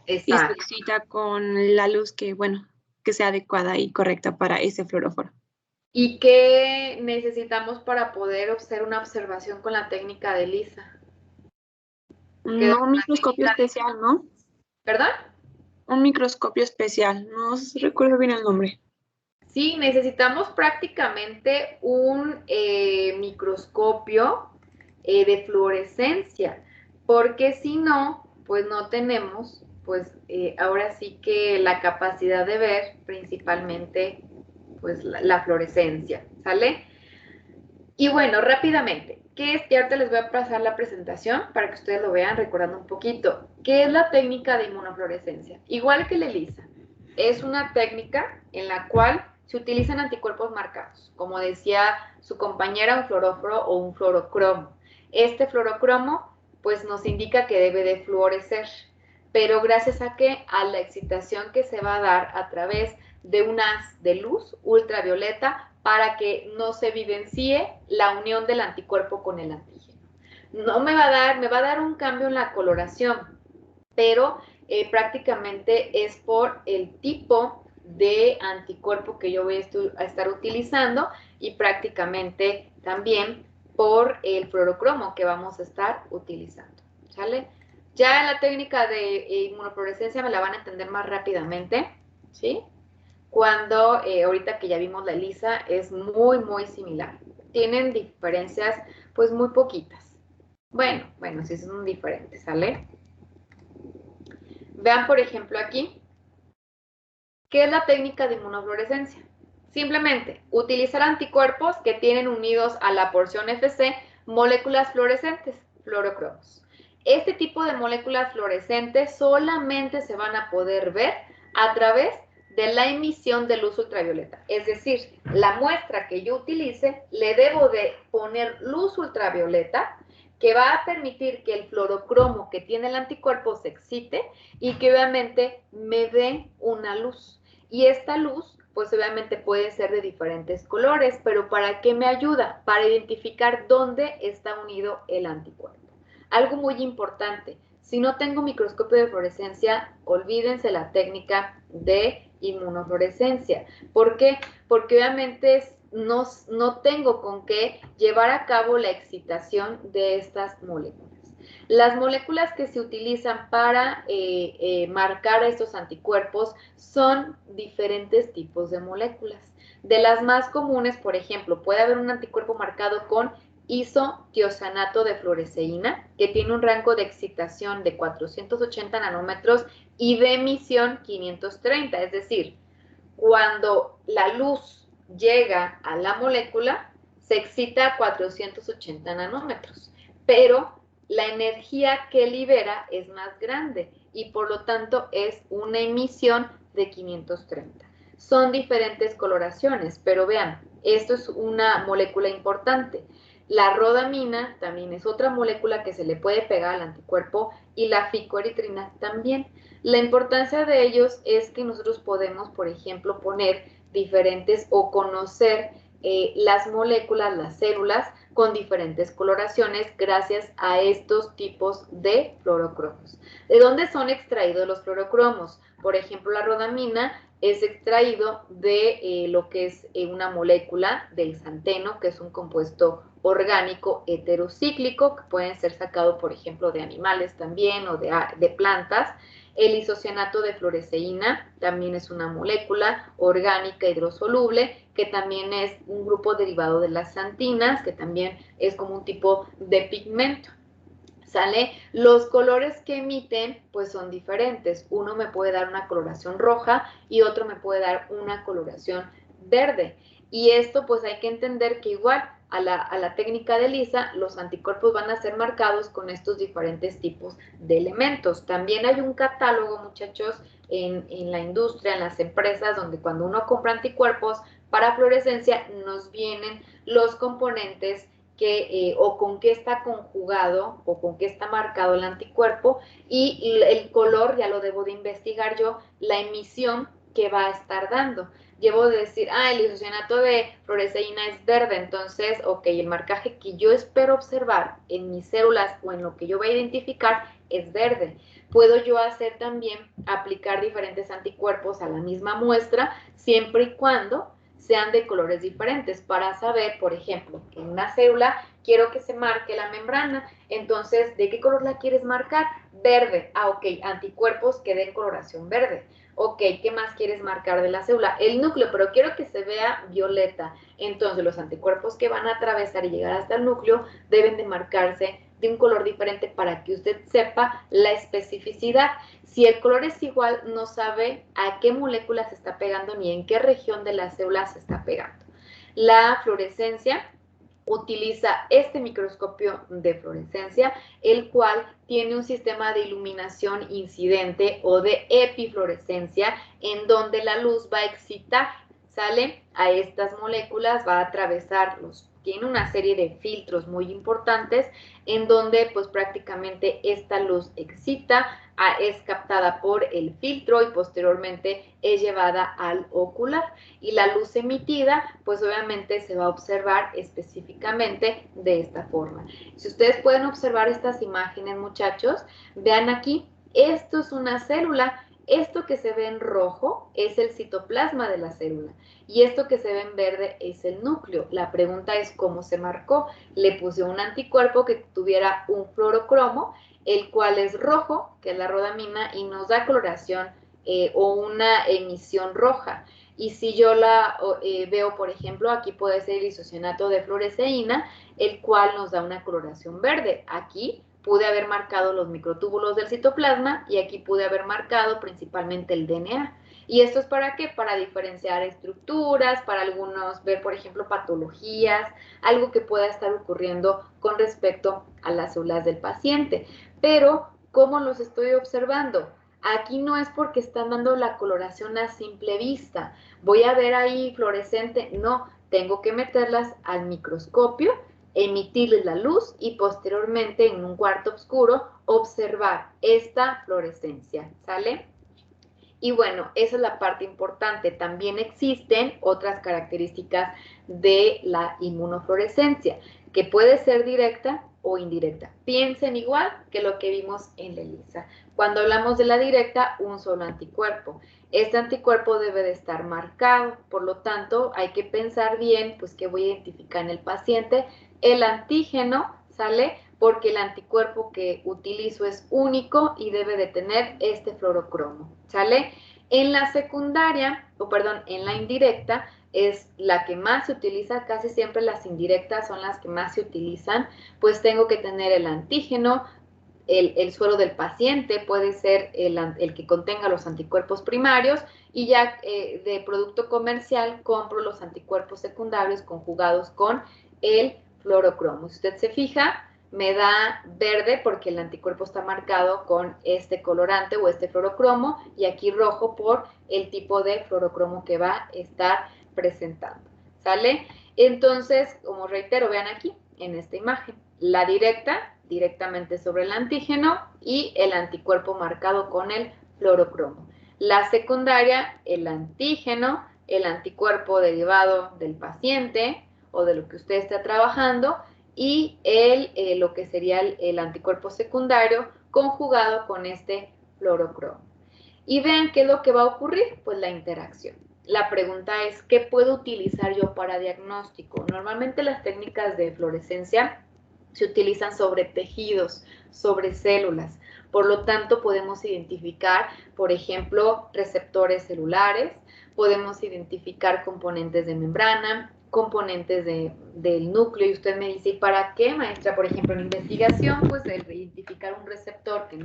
y se Exacto. excita con la luz que, bueno, que sea adecuada y correcta para ese fluoróforo. ¿Y qué necesitamos para poder hacer una observación con la técnica de ELISA? ¿Qué No un microscopio especial, ¿no? ¿Perdón? Un microscopio especial, no recuerdo bien el nombre. Sí, necesitamos prácticamente un microscopio de fluorescencia, porque si no, pues no tenemos, pues ahora sí que la capacidad de ver principalmente, pues la fluorescencia, ¿sale? Y bueno, rápidamente, ¿qué es? Y ahorita les voy a pasar la presentación para que ustedes lo vean recordando un poquito. ¿Qué es la técnica de inmunofluorescencia? Igual que la ELISA, es una técnica en la cual se utilizan anticuerpos marcados, como decía su compañera, un fluoróforo o un fluorocromo. Este fluorocromo pues nos indica que debe de fluorecer, pero gracias a que a la excitación que se va a dar a través de un haz de luz ultravioleta para que no se vivencie la unión del anticuerpo con el antígeno. No me va a dar un cambio en la coloración, pero prácticamente es por el tipo de anticuerpo que yo voy a estar utilizando y prácticamente también por el fluorocromo que vamos a estar utilizando, ¿sale? Ya la técnica de inmunofluorescencia me la van a entender más rápidamente, ¿sí? Cuando ahorita que ya vimos la ELISA es muy, muy similar. Tienen diferencias pues muy poquitas. Bueno, sí son diferentes, ¿sale? Vean, por ejemplo, aquí, ¿qué es la técnica de inmunofluorescencia? Simplemente utilizar anticuerpos que tienen unidos a la porción FC moléculas fluorescentes, fluorocromos. Este tipo de moléculas fluorescentes solamente se van a poder ver a través de la emisión de luz ultravioleta. Es decir, la muestra que yo utilice le debo de poner luz ultravioleta que va a permitir que el fluorocromo que tiene el anticuerpo se excite y que obviamente me dé una luz. Y esta luz, pues obviamente puede ser de diferentes colores, pero ¿para qué me ayuda? Para identificar dónde está unido el anticuerpo. Algo muy importante, si no tengo microscopio de fluorescencia, olvídense la técnica de inmunofluorescencia. ¿Por qué? Porque obviamente no tengo con qué llevar a cabo la excitación de estas moléculas. Las moléculas que se utilizan para marcar a estos anticuerpos son diferentes tipos de moléculas. De las más comunes, por ejemplo, puede haber un anticuerpo marcado con isotiosanato de fluoresceína, que tiene un rango de excitación de 480 nanómetros y de emisión 530, es decir, Cuando la luz llega a la molécula, se excita a 480 nanómetros, pero la energía que libera es más grande y por lo tanto es una emisión de 530. Son diferentes coloraciones, pero vean, esto es una molécula importante. La rodamina también es otra molécula que se le puede pegar al anticuerpo y la ficoeritrina también. La importancia de ellos es que nosotros podemos, por ejemplo, poner diferentes o conocer las moléculas, las células con diferentes coloraciones gracias a estos tipos de fluorocromos. ¿De dónde son extraídos los fluorocromos? Por ejemplo, la rodamina es extraído de lo que es una molécula del xanteno, que es un compuesto orgánico heterocíclico, que pueden ser sacados, por ejemplo, de animales también o de plantas. El isocianato de fluoresceína también es una molécula orgánica hidrosoluble, que también es un grupo derivado de las xantinas, que también es como un tipo de pigmento. ¿Sale? Los colores que emiten pues son diferentes. Uno me puede dar una coloración roja y otro me puede dar una coloración verde. Y esto pues hay que entender que igual a la técnica de ELISA, los anticuerpos van a ser marcados con estos diferentes tipos de elementos. También hay un catálogo, muchachos, en la industria, en las empresas, donde cuando uno compra anticuerpos para fluorescencia, nos vienen los componentes que, o con qué está conjugado o con qué está marcado el anticuerpo y el color, ya lo debo de investigar yo, la emisión que va a estar dando. Llevo de decir, el isocianato de fluoresceína es verde, entonces, ok, el marcaje que yo espero observar en mis células o en lo que yo voy a identificar es verde. Puedo yo hacer también, aplicar diferentes anticuerpos a la misma muestra, siempre y cuando sean de colores diferentes para saber, por ejemplo, que en una célula quiero que se marque la membrana, entonces, ¿de qué color la quieres marcar? Verde. Ok, anticuerpos que den coloración verde. Ok, ¿qué más quieres marcar de la célula? El núcleo, pero quiero que se vea violeta. Entonces, los anticuerpos que van a atravesar y llegar hasta el núcleo deben de marcarse de un color diferente para que usted sepa la especificidad. Si el color es igual, no sabe a qué molécula se está pegando ni en qué región de la célula se está pegando. La fluorescencia utiliza este microscopio de fluorescencia, el cual tiene un sistema de iluminación incidente o de epifluorescencia, en donde la luz va a excitar, ¿sale? A estas moléculas, va a atravesarlos. Tiene una serie de filtros muy importantes en donde pues prácticamente esta luz excita, es captada por el filtro y posteriormente es llevada al ocular. Y la luz emitida pues obviamente se va a observar específicamente de esta forma. Si ustedes pueden observar estas imágenes, muchachos, vean aquí, esto es una célula. Esto que se ve en rojo es el citoplasma de la célula y esto que se ve en verde es el núcleo. La pregunta es cómo se marcó. Le puse un anticuerpo que tuviera un fluorocromo, el cual es rojo, que es la rodamina, y nos da coloración o una emisión roja. Y si yo la veo, por ejemplo, aquí puede ser el isocianato de fluoresceína, el cual nos da una coloración verde. Aquí pude haber marcado los microtúbulos del citoplasma y aquí pude haber marcado principalmente el DNA. ¿Y esto es para qué? Para diferenciar estructuras, para algunos ver, por ejemplo, patologías, algo que pueda estar ocurriendo con respecto a las células del paciente. Pero, ¿cómo los estoy observando? Aquí no es porque están dando la coloración a simple vista. Voy a ver ahí fluorescente. No, tengo que meterlas al microscopio, emitirles la luz y posteriormente en un cuarto oscuro observar esta fluorescencia, ¿sale? Y bueno, esa es la parte importante. También existen otras características de la inmunofluorescencia, que puede ser directa o indirecta. Piensen igual que lo que vimos en la ELISA. Cuando hablamos de la directa, un solo anticuerpo. Este anticuerpo debe de estar marcado, por lo tanto, hay que pensar bien, pues, qué voy a identificar en el paciente. El antígeno, ¿sale? Porque el anticuerpo que utilizo es único y debe de tener este fluorocromo, ¿sale? En la secundaria, o perdón, en la indirecta, es la que más se utiliza, casi siempre las indirectas son las que más se utilizan, pues tengo que tener el antígeno, el suero del paciente, puede ser el que contenga los anticuerpos primarios, y ya de producto comercial compro los anticuerpos secundarios conjugados con el fluorocromo. Si usted se fija, me da verde porque el anticuerpo está marcado con este colorante o este fluorocromo, y aquí rojo por el tipo de fluorocromo que va a estar presentando. ¿Sale? Entonces, como reitero, vean aquí en esta imagen, la directa, directamente sobre el antígeno, y el anticuerpo marcado con el fluorocromo. La secundaria, el antígeno, el anticuerpo derivado del paciente o de lo que usted está trabajando, y lo que sería el anticuerpo secundario conjugado con este fluorocromo. Y vean qué es lo que va a ocurrir, pues la interacción. La pregunta es, ¿qué puedo utilizar yo para diagnóstico? Normalmente las técnicas de fluorescencia se utilizan sobre tejidos, sobre células. Por lo tanto, podemos identificar, por ejemplo, receptores celulares, podemos identificar componentes de membrana, componentes del núcleo, y usted me dice, ¿y para qué, maestra? Por ejemplo, en investigación, pues el identificar un receptor que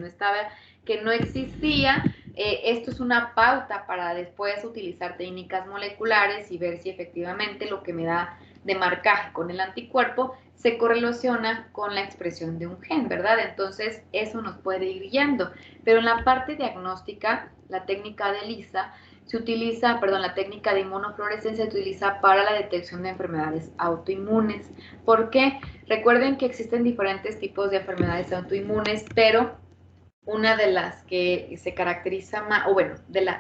no existía, esto es una pauta para después utilizar técnicas moleculares y ver si efectivamente lo que me da de marcaje con el anticuerpo se correlaciona con la expresión de un gen, ¿verdad? Entonces, eso nos puede ir guiando. Pero en la parte diagnóstica, la técnica de ELISA se utiliza, la técnica de inmunofluorescencia se utiliza para la detección de enfermedades autoinmunes. ¿Por qué? Recuerden que existen diferentes tipos de enfermedades autoinmunes, pero una de las que se caracteriza más,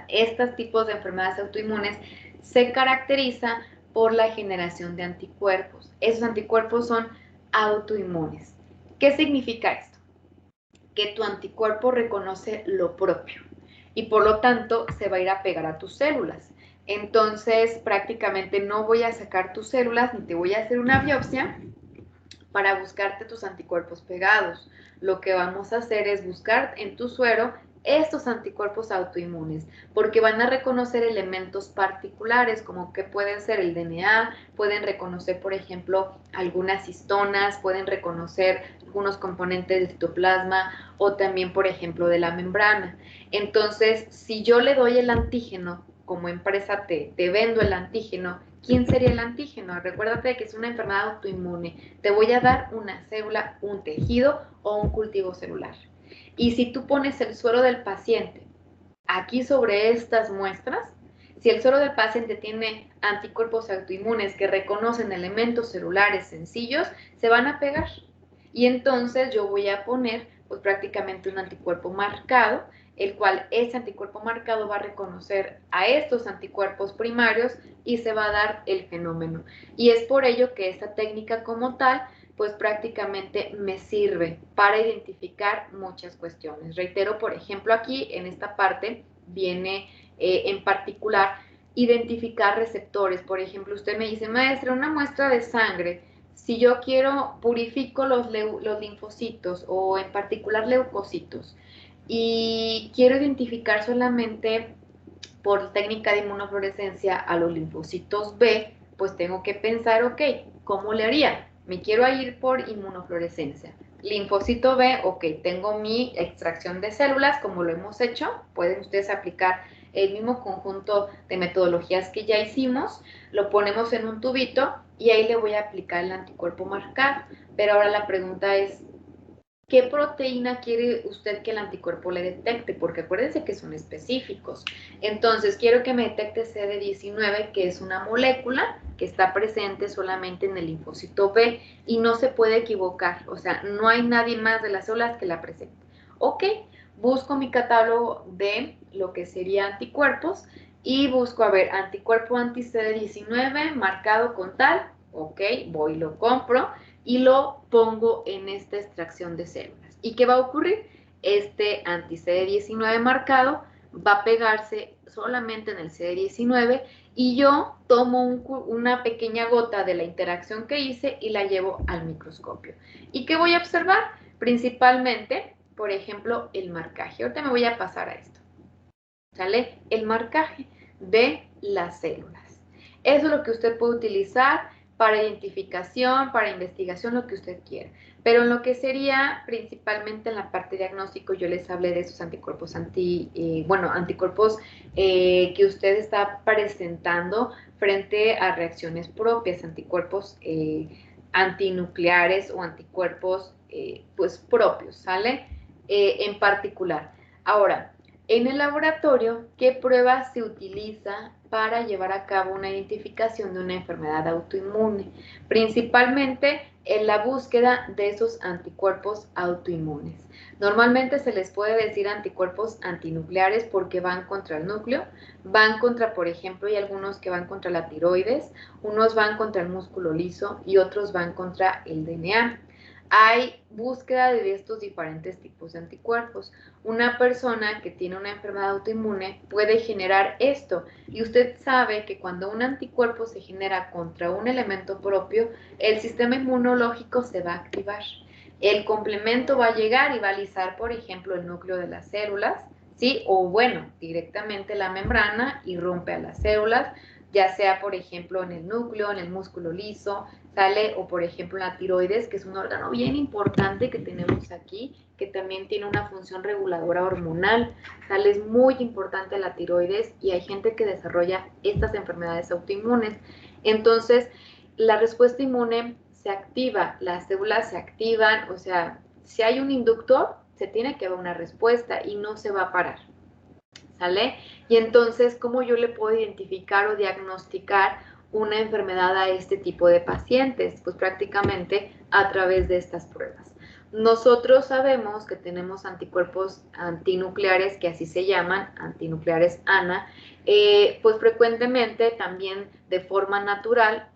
estos tipos de enfermedades autoinmunes se caracteriza por la generación de anticuerpos. Esos anticuerpos son autoinmunes. ¿Qué significa esto? Que tu anticuerpo reconoce lo propio y por lo tanto se va a ir a pegar a tus células. Entonces, prácticamente no voy a sacar tus células ni te voy a hacer una biopsia para buscarte tus anticuerpos pegados. Lo que vamos a hacer es buscar en tu suero estos anticuerpos autoinmunes, porque van a reconocer elementos particulares, como que pueden ser el DNA, pueden reconocer, por ejemplo, algunas histonas, pueden reconocer algunos componentes del citoplasma o también, por ejemplo, de la membrana. Entonces, si yo le doy el antígeno, como empresa te vendo el antígeno, ¿quién sería el antígeno? Recuérdate que es una enfermedad autoinmune. Te voy a dar una célula, un tejido o un cultivo celular. Y si tú pones el suero del paciente aquí sobre estas muestras, si el suero del paciente tiene anticuerpos autoinmunes que reconocen elementos celulares sencillos, se van a pegar. Y entonces yo voy a poner pues prácticamente un anticuerpo marcado, el cual ese anticuerpo marcado va a reconocer a estos anticuerpos primarios y se va a dar el fenómeno. Y es por ello que esta técnica como tal pues prácticamente me sirve para identificar muchas cuestiones. Reitero, por ejemplo, aquí en esta parte viene en particular identificar receptores. Por ejemplo, usted me dice, maestra, una muestra de sangre, si yo purifico los linfocitos o en particular leucocitos y quiero identificar solamente por técnica de inmunofluorescencia a los linfocitos B, pues tengo que pensar, ok, ¿cómo le haría? Me quiero ir por inmunofluorescencia. Linfocito B, ok, tengo mi extracción de células, como lo hemos hecho. Pueden ustedes aplicar el mismo conjunto de metodologías que ya hicimos. Lo ponemos en un tubito y ahí le voy a aplicar el anticuerpo marcado. Pero ahora la pregunta es, ¿qué proteína quiere usted que el anticuerpo le detecte? Porque acuérdense que son específicos. Entonces, quiero que me detecte CD19, que es una molécula que está presente solamente en el linfocito B y no se puede equivocar. O sea, no hay nadie más de las células que la presente. Ok, busco mi catálogo de lo que sería anticuerpos y busco, a ver, anticuerpo anti-CD19 marcado con tal. Ok, voy, lo compro y lo pongo en esta extracción de células. ¿Y qué va a ocurrir? Este anti-CD19 marcado va a pegarse solamente en el CD19 y yo tomo una pequeña gota de la interacción que hice y la llevo al microscopio. ¿Y qué voy a observar? Principalmente, por ejemplo, el marcaje. Ahorita me voy a pasar a esto. ¿Sale? El marcaje de las células. Eso es lo que usted puede utilizar para identificación, para investigación, lo que usted quiera. Pero en lo que sería principalmente en la parte diagnóstico, yo les hablé de esos anticuerpos anticuerpos que usted está presentando frente a reacciones propias, anticuerpos antinucleares o anticuerpos pues propios, ¿sale? En particular. Ahora, en el laboratorio, ¿qué prueba se utiliza para llevar a cabo una identificación de una enfermedad autoinmune? Principalmente en la búsqueda de esos anticuerpos autoinmunes. Normalmente se les puede decir anticuerpos antinucleares porque van contra el núcleo, van contra, por ejemplo, hay algunos que van contra la tiroides, unos van contra el músculo liso y otros van contra el DNA. Hay búsqueda de estos diferentes tipos de anticuerpos. Una persona que tiene una enfermedad autoinmune puede generar esto y usted sabe que cuando un anticuerpo se genera contra un elemento propio, el sistema inmunológico se va a activar. El complemento va a llegar y va a alisar, por ejemplo, el núcleo de las células, ¿sí? O bueno, directamente la membrana y rompe a las células, ya sea, por ejemplo, en el núcleo, en el músculo liso, ¿sale? O, por ejemplo, en la tiroides, que es un órgano bien importante que tenemos aquí, que también tiene una función reguladora hormonal, ¿sale? Es muy importante la tiroides y hay gente que desarrolla estas enfermedades autoinmunes. Entonces, la respuesta inmune se activa, las células se activan, o sea, si hay un inductor, se tiene que haber una respuesta y no se va a parar, ¿sale? Y entonces, ¿cómo yo le puedo identificar o diagnosticar una enfermedad a este tipo de pacientes? Pues prácticamente a través de estas pruebas. Nosotros sabemos que tenemos anticuerpos antinucleares, que así se llaman, antinucleares ANA, pues frecuentemente también de forma natural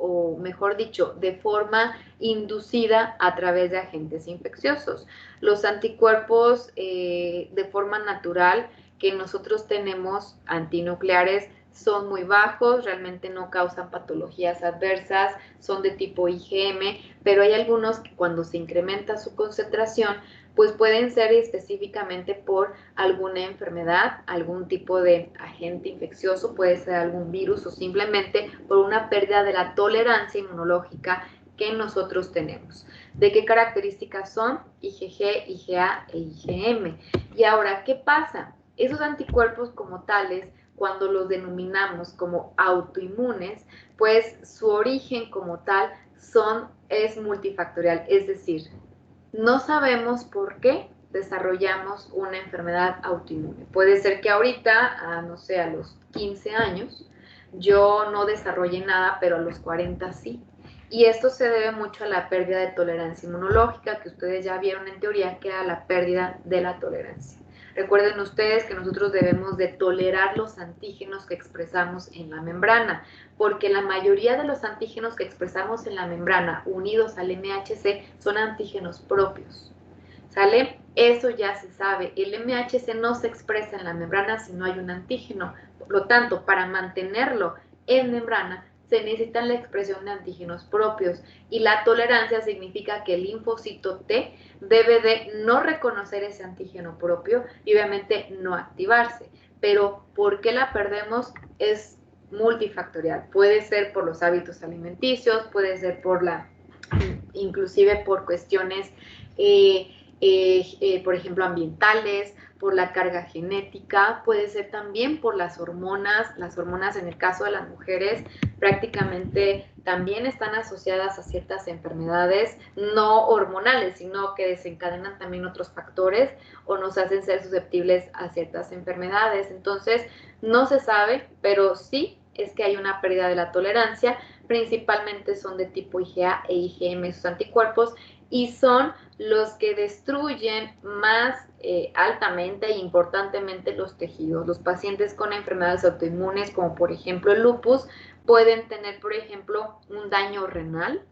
o mejor dicho, de forma inducida a través de agentes infecciosos. Los anticuerpos de forma natural que nosotros tenemos antinucleares son muy bajos, realmente no causan patologías adversas, son de tipo IgM, pero hay algunos que cuando se incrementa su concentración, pues pueden ser específicamente por alguna enfermedad, algún tipo de agente infeccioso, puede ser algún virus o simplemente por una pérdida de la tolerancia inmunológica que nosotros tenemos. ¿De qué características son? IgG, IgA e IgM. Y ahora, ¿qué pasa? Esos anticuerpos como tales, cuando los denominamos como autoinmunes, pues su origen como tal es multifactorial, es decir, no sabemos por qué desarrollamos una enfermedad autoinmune. Puede ser que ahorita, no sé, a los 15 años, yo no desarrolle nada, pero a los 40 sí. Y esto se debe mucho a la pérdida de tolerancia inmunológica, que ustedes ya vieron en teoría que era la pérdida de la tolerancia. Recuerden ustedes que nosotros debemos de tolerar los antígenos que expresamos en la membrana, porque la mayoría de los antígenos que expresamos en la membrana unidos al MHC son antígenos propios, ¿sale? Eso ya se sabe. El MHC no se expresa en la membrana si no hay un antígeno. Por lo tanto, para mantenerlo en membrana, se necesita la expresión de antígenos propios y la tolerancia significa que el linfocito T debe de no reconocer ese antígeno propio y obviamente no activarse. Pero ¿por qué la perdemos? Es multifactorial. Puede ser por los hábitos alimenticios, puede ser inclusive por cuestiones por ejemplo, ambientales, por la carga genética, puede ser también por las hormonas en el caso de las mujeres prácticamente también están asociadas a ciertas enfermedades no hormonales, sino que desencadenan también otros factores o nos hacen ser susceptibles a ciertas enfermedades. Entonces, no se sabe, pero sí es que hay una pérdida de la tolerancia, principalmente son de tipo IgA e IgM, esos anticuerpos, y son los que destruyen más altamente e importantemente los tejidos. Los pacientes con enfermedades autoinmunes, como por ejemplo el lupus, pueden tener, por ejemplo, un daño renal,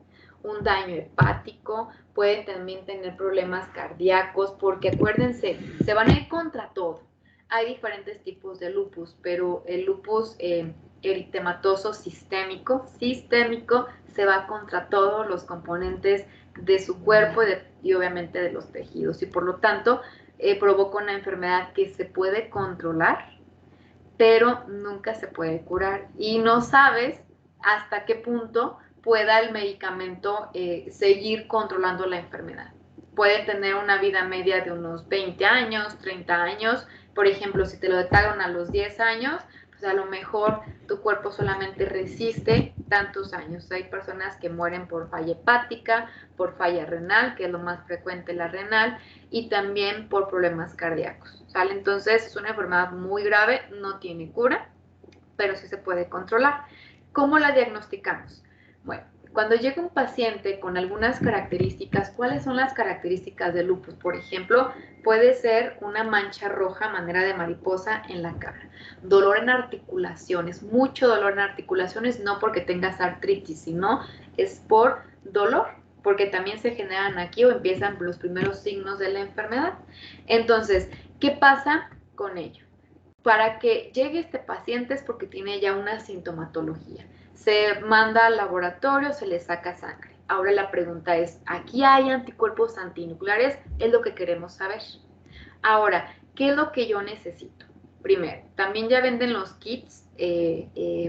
un daño hepático, pueden también tener problemas cardíacos, porque acuérdense, se van a ir contra todo. Hay diferentes tipos de lupus, pero el lupus eritematoso sistémico se va contra todos los componentes de su cuerpo y obviamente de los tejidos y por lo tanto provoca una enfermedad que se puede controlar pero nunca se puede curar y no sabes hasta qué punto pueda el medicamento seguir controlando la enfermedad. Puede tener una vida media de unos 20 años, 30 años. Por ejemplo, si te lo detectaron a los 10 años, pues a lo mejor tu cuerpo solamente resiste tantos años. Hay personas que mueren por falla hepática, por falla renal, que es lo más frecuente, la renal, y también por problemas cardíacos, ¿sale? Entonces es una enfermedad muy grave, no tiene cura, pero sí se puede controlar. ¿Cómo la diagnosticamos? Bueno, cuando llega un paciente con algunas características, ¿cuáles son las características del lupus? Por ejemplo, puede ser una mancha roja a manera de mariposa en la cara, dolor en articulaciones, mucho dolor en articulaciones, no porque tengas artritis, sino es por dolor, porque también se generan aquí o empiezan los primeros signos de la enfermedad. Entonces, ¿qué pasa con ello? Para que llegue este paciente es porque tiene ya una sintomatología. Se manda al laboratorio, se le saca sangre. Ahora la pregunta es, ¿aquí hay anticuerpos antinucleares? Es lo que queremos saber. Ahora, ¿qué es lo que yo necesito? Primero, también ya venden los kits,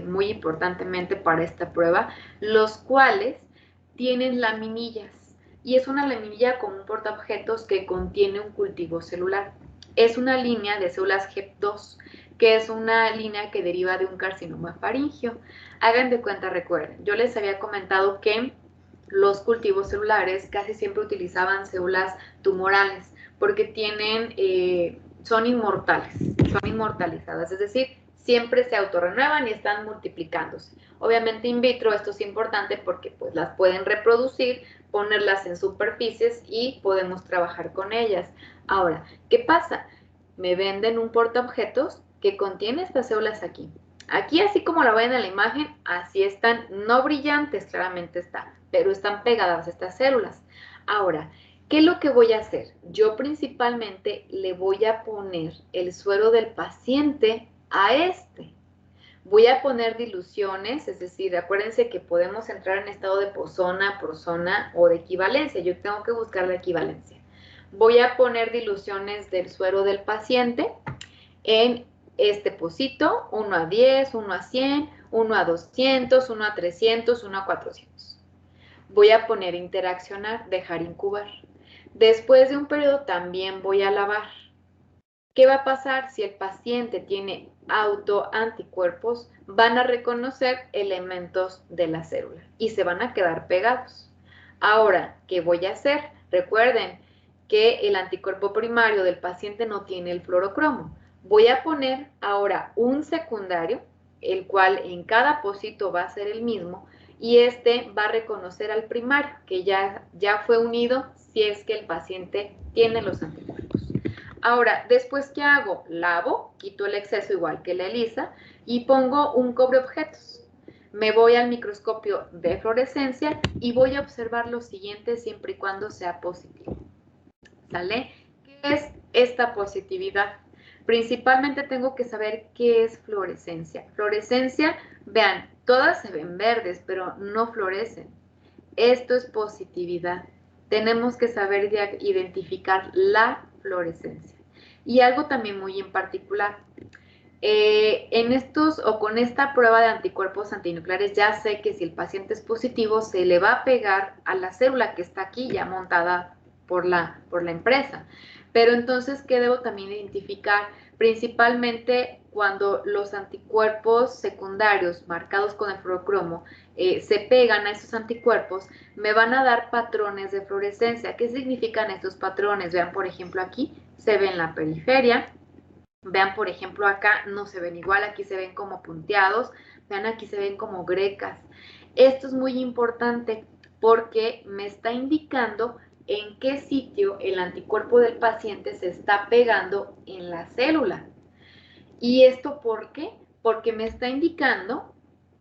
muy importantemente para esta prueba, los cuales tienen laminillas. Y es una laminilla con un portaobjetos que contiene un cultivo celular. Es una línea de células HEP2, que es una línea que deriva de un carcinoma faríngeo. Hagan de cuenta, recuerden, yo les había comentado que los cultivos celulares casi siempre utilizaban células tumorales porque tienen, son inmortales, son inmortalizadas, es decir, siempre se autorrenuevan y están multiplicándose. Obviamente in vitro esto es importante porque pues las pueden reproducir, ponerlas en superficies y podemos trabajar con ellas. Ahora, ¿qué pasa? Me venden un portaobjetos que contiene estas células aquí. Aquí, así como la ven en la imagen, así están, no brillantes, claramente está, pero están pegadas estas células. Ahora, ¿qué es lo que voy a hacer? Yo principalmente le voy a poner el suero del paciente a este. Voy a poner diluciones, es decir, acuérdense que podemos entrar en estado de pozona, prozona o de equivalencia. Yo tengo que buscar la equivalencia. Voy a poner diluciones del suero del paciente en este pocito, 1 a 10, 1 a 100, 1 a 200, 1 a 300, 1 a 400. Voy a poner interaccionar, dejar incubar. Después de un periodo también voy a lavar. ¿Qué va a pasar si el paciente tiene autoanticuerpos? Van a reconocer elementos de la célula y se van a quedar pegados. Ahora, ¿qué voy a hacer? Recuerden que el anticuerpo primario del paciente no tiene el fluorocromo. Voy a poner ahora un secundario, el cual en cada pocito va a ser el mismo, y este va a reconocer al primario, que ya fue unido si es que el paciente tiene los anticuerpos. Ahora, después, ¿qué hago? Lavo, quito el exceso igual que la ELISA y pongo un cobreobjetos. Me voy al microscopio de fluorescencia y voy a observar lo siguiente siempre y cuando sea positivo. ¿Sale? ¿Qué es esta positividad? Principalmente tengo que saber qué es fluorescencia. Fluorescencia, vean, todas se ven verdes, pero no florecen. Esto es positividad. Tenemos que saber identificar la fluorescencia. Y algo también muy en particular, en estos o con esta prueba de anticuerpos antinucleares ya sé que si el paciente es positivo se le va a pegar a la célula que está aquí ya montada por la empresa. Pero entonces, ¿qué debo también identificar? Principalmente cuando los anticuerpos secundarios marcados con el fluorocromo se pegan a esos anticuerpos, me van a dar patrones de fluorescencia. ¿Qué significan estos patrones? Vean, por ejemplo, aquí se ve en la periferia. Vean, por ejemplo, acá no se ven igual, aquí se ven como punteados, vean, aquí se ven como grecas. Esto es muy importante porque me está indicando en qué sitio el anticuerpo del paciente se está pegando en la célula. ¿Y esto por qué? Porque me está indicando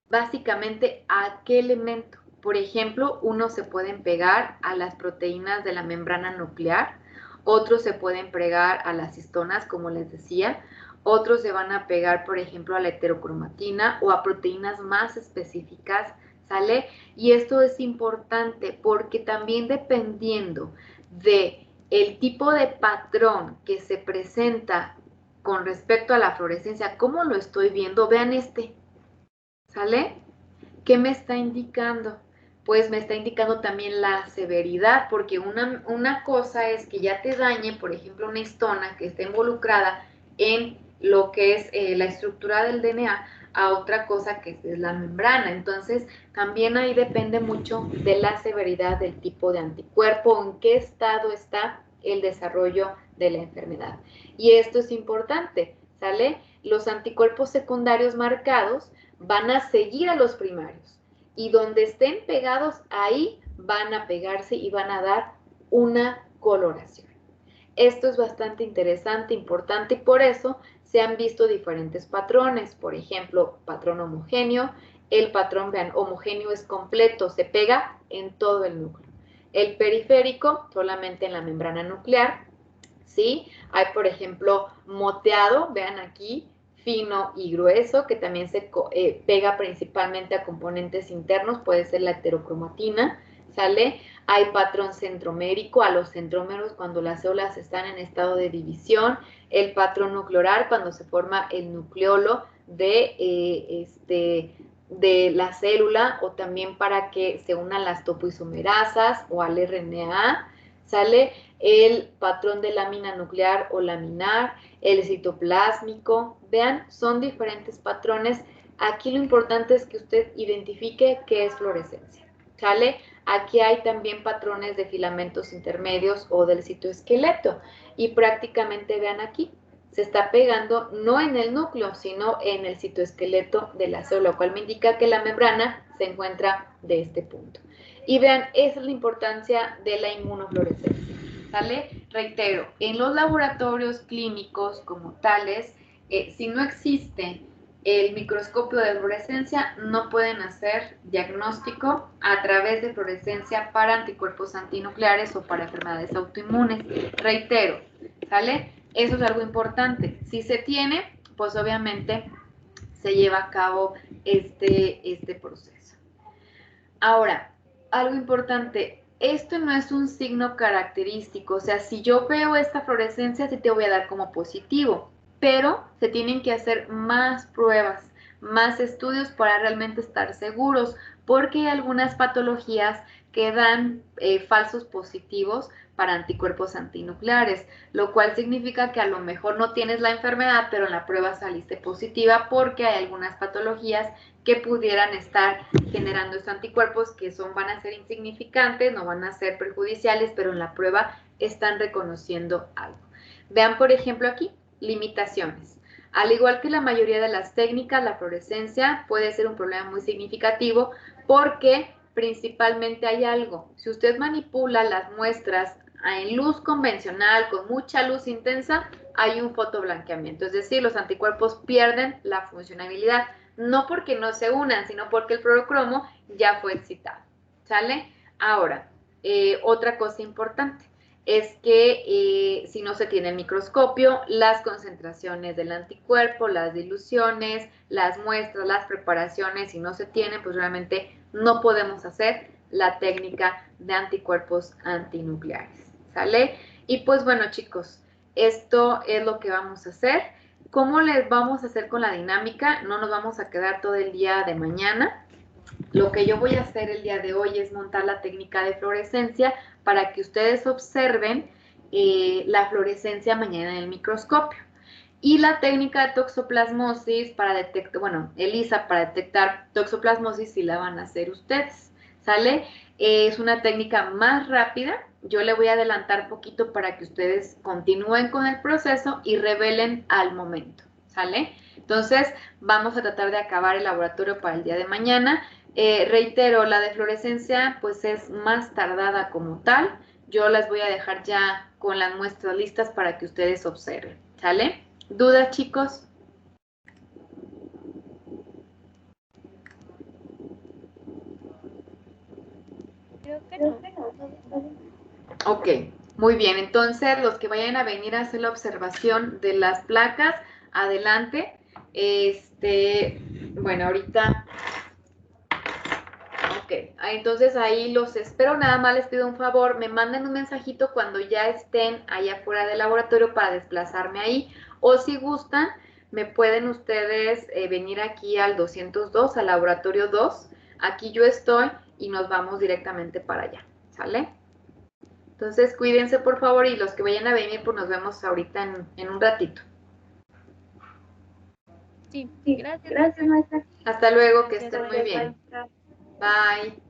básicamente a qué elemento. Por ejemplo, unos se pueden pegar a las proteínas de la membrana nuclear, otros se pueden pegar a las histonas, como les decía, otros se van a pegar, por ejemplo, a la heterocromatina o a proteínas más específicas, ¿sale? Y esto es importante porque también dependiendo de el tipo de patrón que se presenta con respecto a la fluorescencia, ¿cómo lo estoy viendo? Vean este, ¿sale? ¿Qué me está indicando? Pues me está indicando también la severidad, porque una cosa es que ya te dañe, por ejemplo, una histona que esté involucrada en lo que es la estructura del DNA, a otra cosa que es la membrana. Entonces, también ahí depende mucho de la severidad del tipo de anticuerpo, en qué estado está el desarrollo de la enfermedad. Y esto es importante, ¿sale? Los anticuerpos secundarios marcados van a seguir a los primarios y donde estén pegados ahí van a pegarse y van a dar una coloración. Esto es bastante interesante, importante y por eso se han visto diferentes patrones. Por ejemplo, patrón homogéneo. El patrón, vean, homogéneo es completo, se pega en todo el núcleo. El periférico solamente en la membrana nuclear, ¿sí? Hay, por ejemplo, moteado, vean aquí, fino y grueso, que también se pega principalmente a componentes internos, puede ser la heterocromatina, ¿sale? Hay patrón centromérico a los centrómeros cuando las células están en estado de división, el patrón nuclear cuando se forma el nucleolo de la célula o también para que se unan las topoisomerasas o al RNA, ¿sale? El patrón de lámina nuclear o laminar, el citoplásmico, vean, son diferentes patrones. Aquí lo importante es que usted identifique qué es fluorescencia, ¿sale? Aquí hay también patrones de filamentos intermedios o del citoesqueleto y prácticamente vean aquí, se está pegando no en el núcleo, sino en el citoesqueleto de la célula, lo cual me indica que la membrana se encuentra de este punto. Y vean, esa es la importancia de la inmunofluorescencia, ¿sale? Reitero, en los laboratorios clínicos como tales, si no existe el microscopio de fluorescencia, no pueden hacer diagnóstico a través de fluorescencia para anticuerpos antinucleares o para enfermedades autoinmunes. Reitero, ¿sale? Eso es algo importante. Si se tiene, pues obviamente se lleva a cabo este proceso. Ahora, algo importante, esto no es un signo característico, o sea, si yo veo esta fluorescencia, sí te voy a dar como positivo, pero se tienen que hacer más pruebas, más estudios para realmente estar seguros, porque hay algunas patologías que dan falsos positivos para anticuerpos antinucleares, lo cual significa que a lo mejor no tienes la enfermedad, pero en la prueba saliste positiva porque hay algunas patologías que pudieran estar generando estos anticuerpos que van a ser insignificantes, no van a ser perjudiciales, pero en la prueba están reconociendo algo. Vean, por ejemplo, aquí, limitaciones. Al igual que la mayoría de las técnicas, la fluorescencia puede ser un problema muy significativo porque principalmente hay algo. Si usted manipula las muestras en luz convencional, con mucha luz intensa, hay un fotoblanqueamiento, es decir, los anticuerpos pierden la funcionalidad, no porque no se unan, sino porque el fluorocromo ya fue excitado, ¿sale? Ahora, otra cosa importante es que si no se tiene el microscopio, las concentraciones del anticuerpo, las diluciones, las muestras, las preparaciones, si no se tienen, pues realmente no podemos hacer la técnica de anticuerpos antinucleares, ¿sale? Y pues bueno, chicos, esto es lo que vamos a hacer. ¿Cómo les vamos a hacer con la dinámica? No nos vamos a quedar todo el día de mañana. Lo que yo voy a hacer el día de hoy es montar la técnica de fluorescencia para que ustedes observen la fluorescencia mañana en el microscopio. Y la técnica de toxoplasmosis para detectar, bueno, ELISA para detectar toxoplasmosis sí la van a hacer ustedes, ¿sale? Es una técnica más rápida. Yo le voy a adelantar un poquito para que ustedes continúen con el proceso y revelen al momento, ¿sale? Entonces, vamos a tratar de acabar el laboratorio para el día de mañana. Reitero, la de fluorescencia pues es más tardada como tal. Yo las voy a dejar ya con las muestras listas para que ustedes observen, ¿sale? ¿Dudas, chicos? Creo que no. Ok, muy bien. Entonces, los que vayan a venir a hacer la observación de las placas, adelante. Bueno, ahorita. Ok, entonces ahí los espero. Nada más les pido un favor, me manden un mensajito cuando ya estén allá afuera del laboratorio para desplazarme ahí. O si gustan, me pueden ustedes venir aquí al 202, al laboratorio 2. aquí yo estoy y nos vamos directamente para allá, ¿sale? Entonces, cuídense por favor y los que vayan a venir, pues nos vemos ahorita en un ratito. Sí, Sí, gracias, gracias, maestra. Hasta luego, que Gracias, estén muy bye. bien. Bye.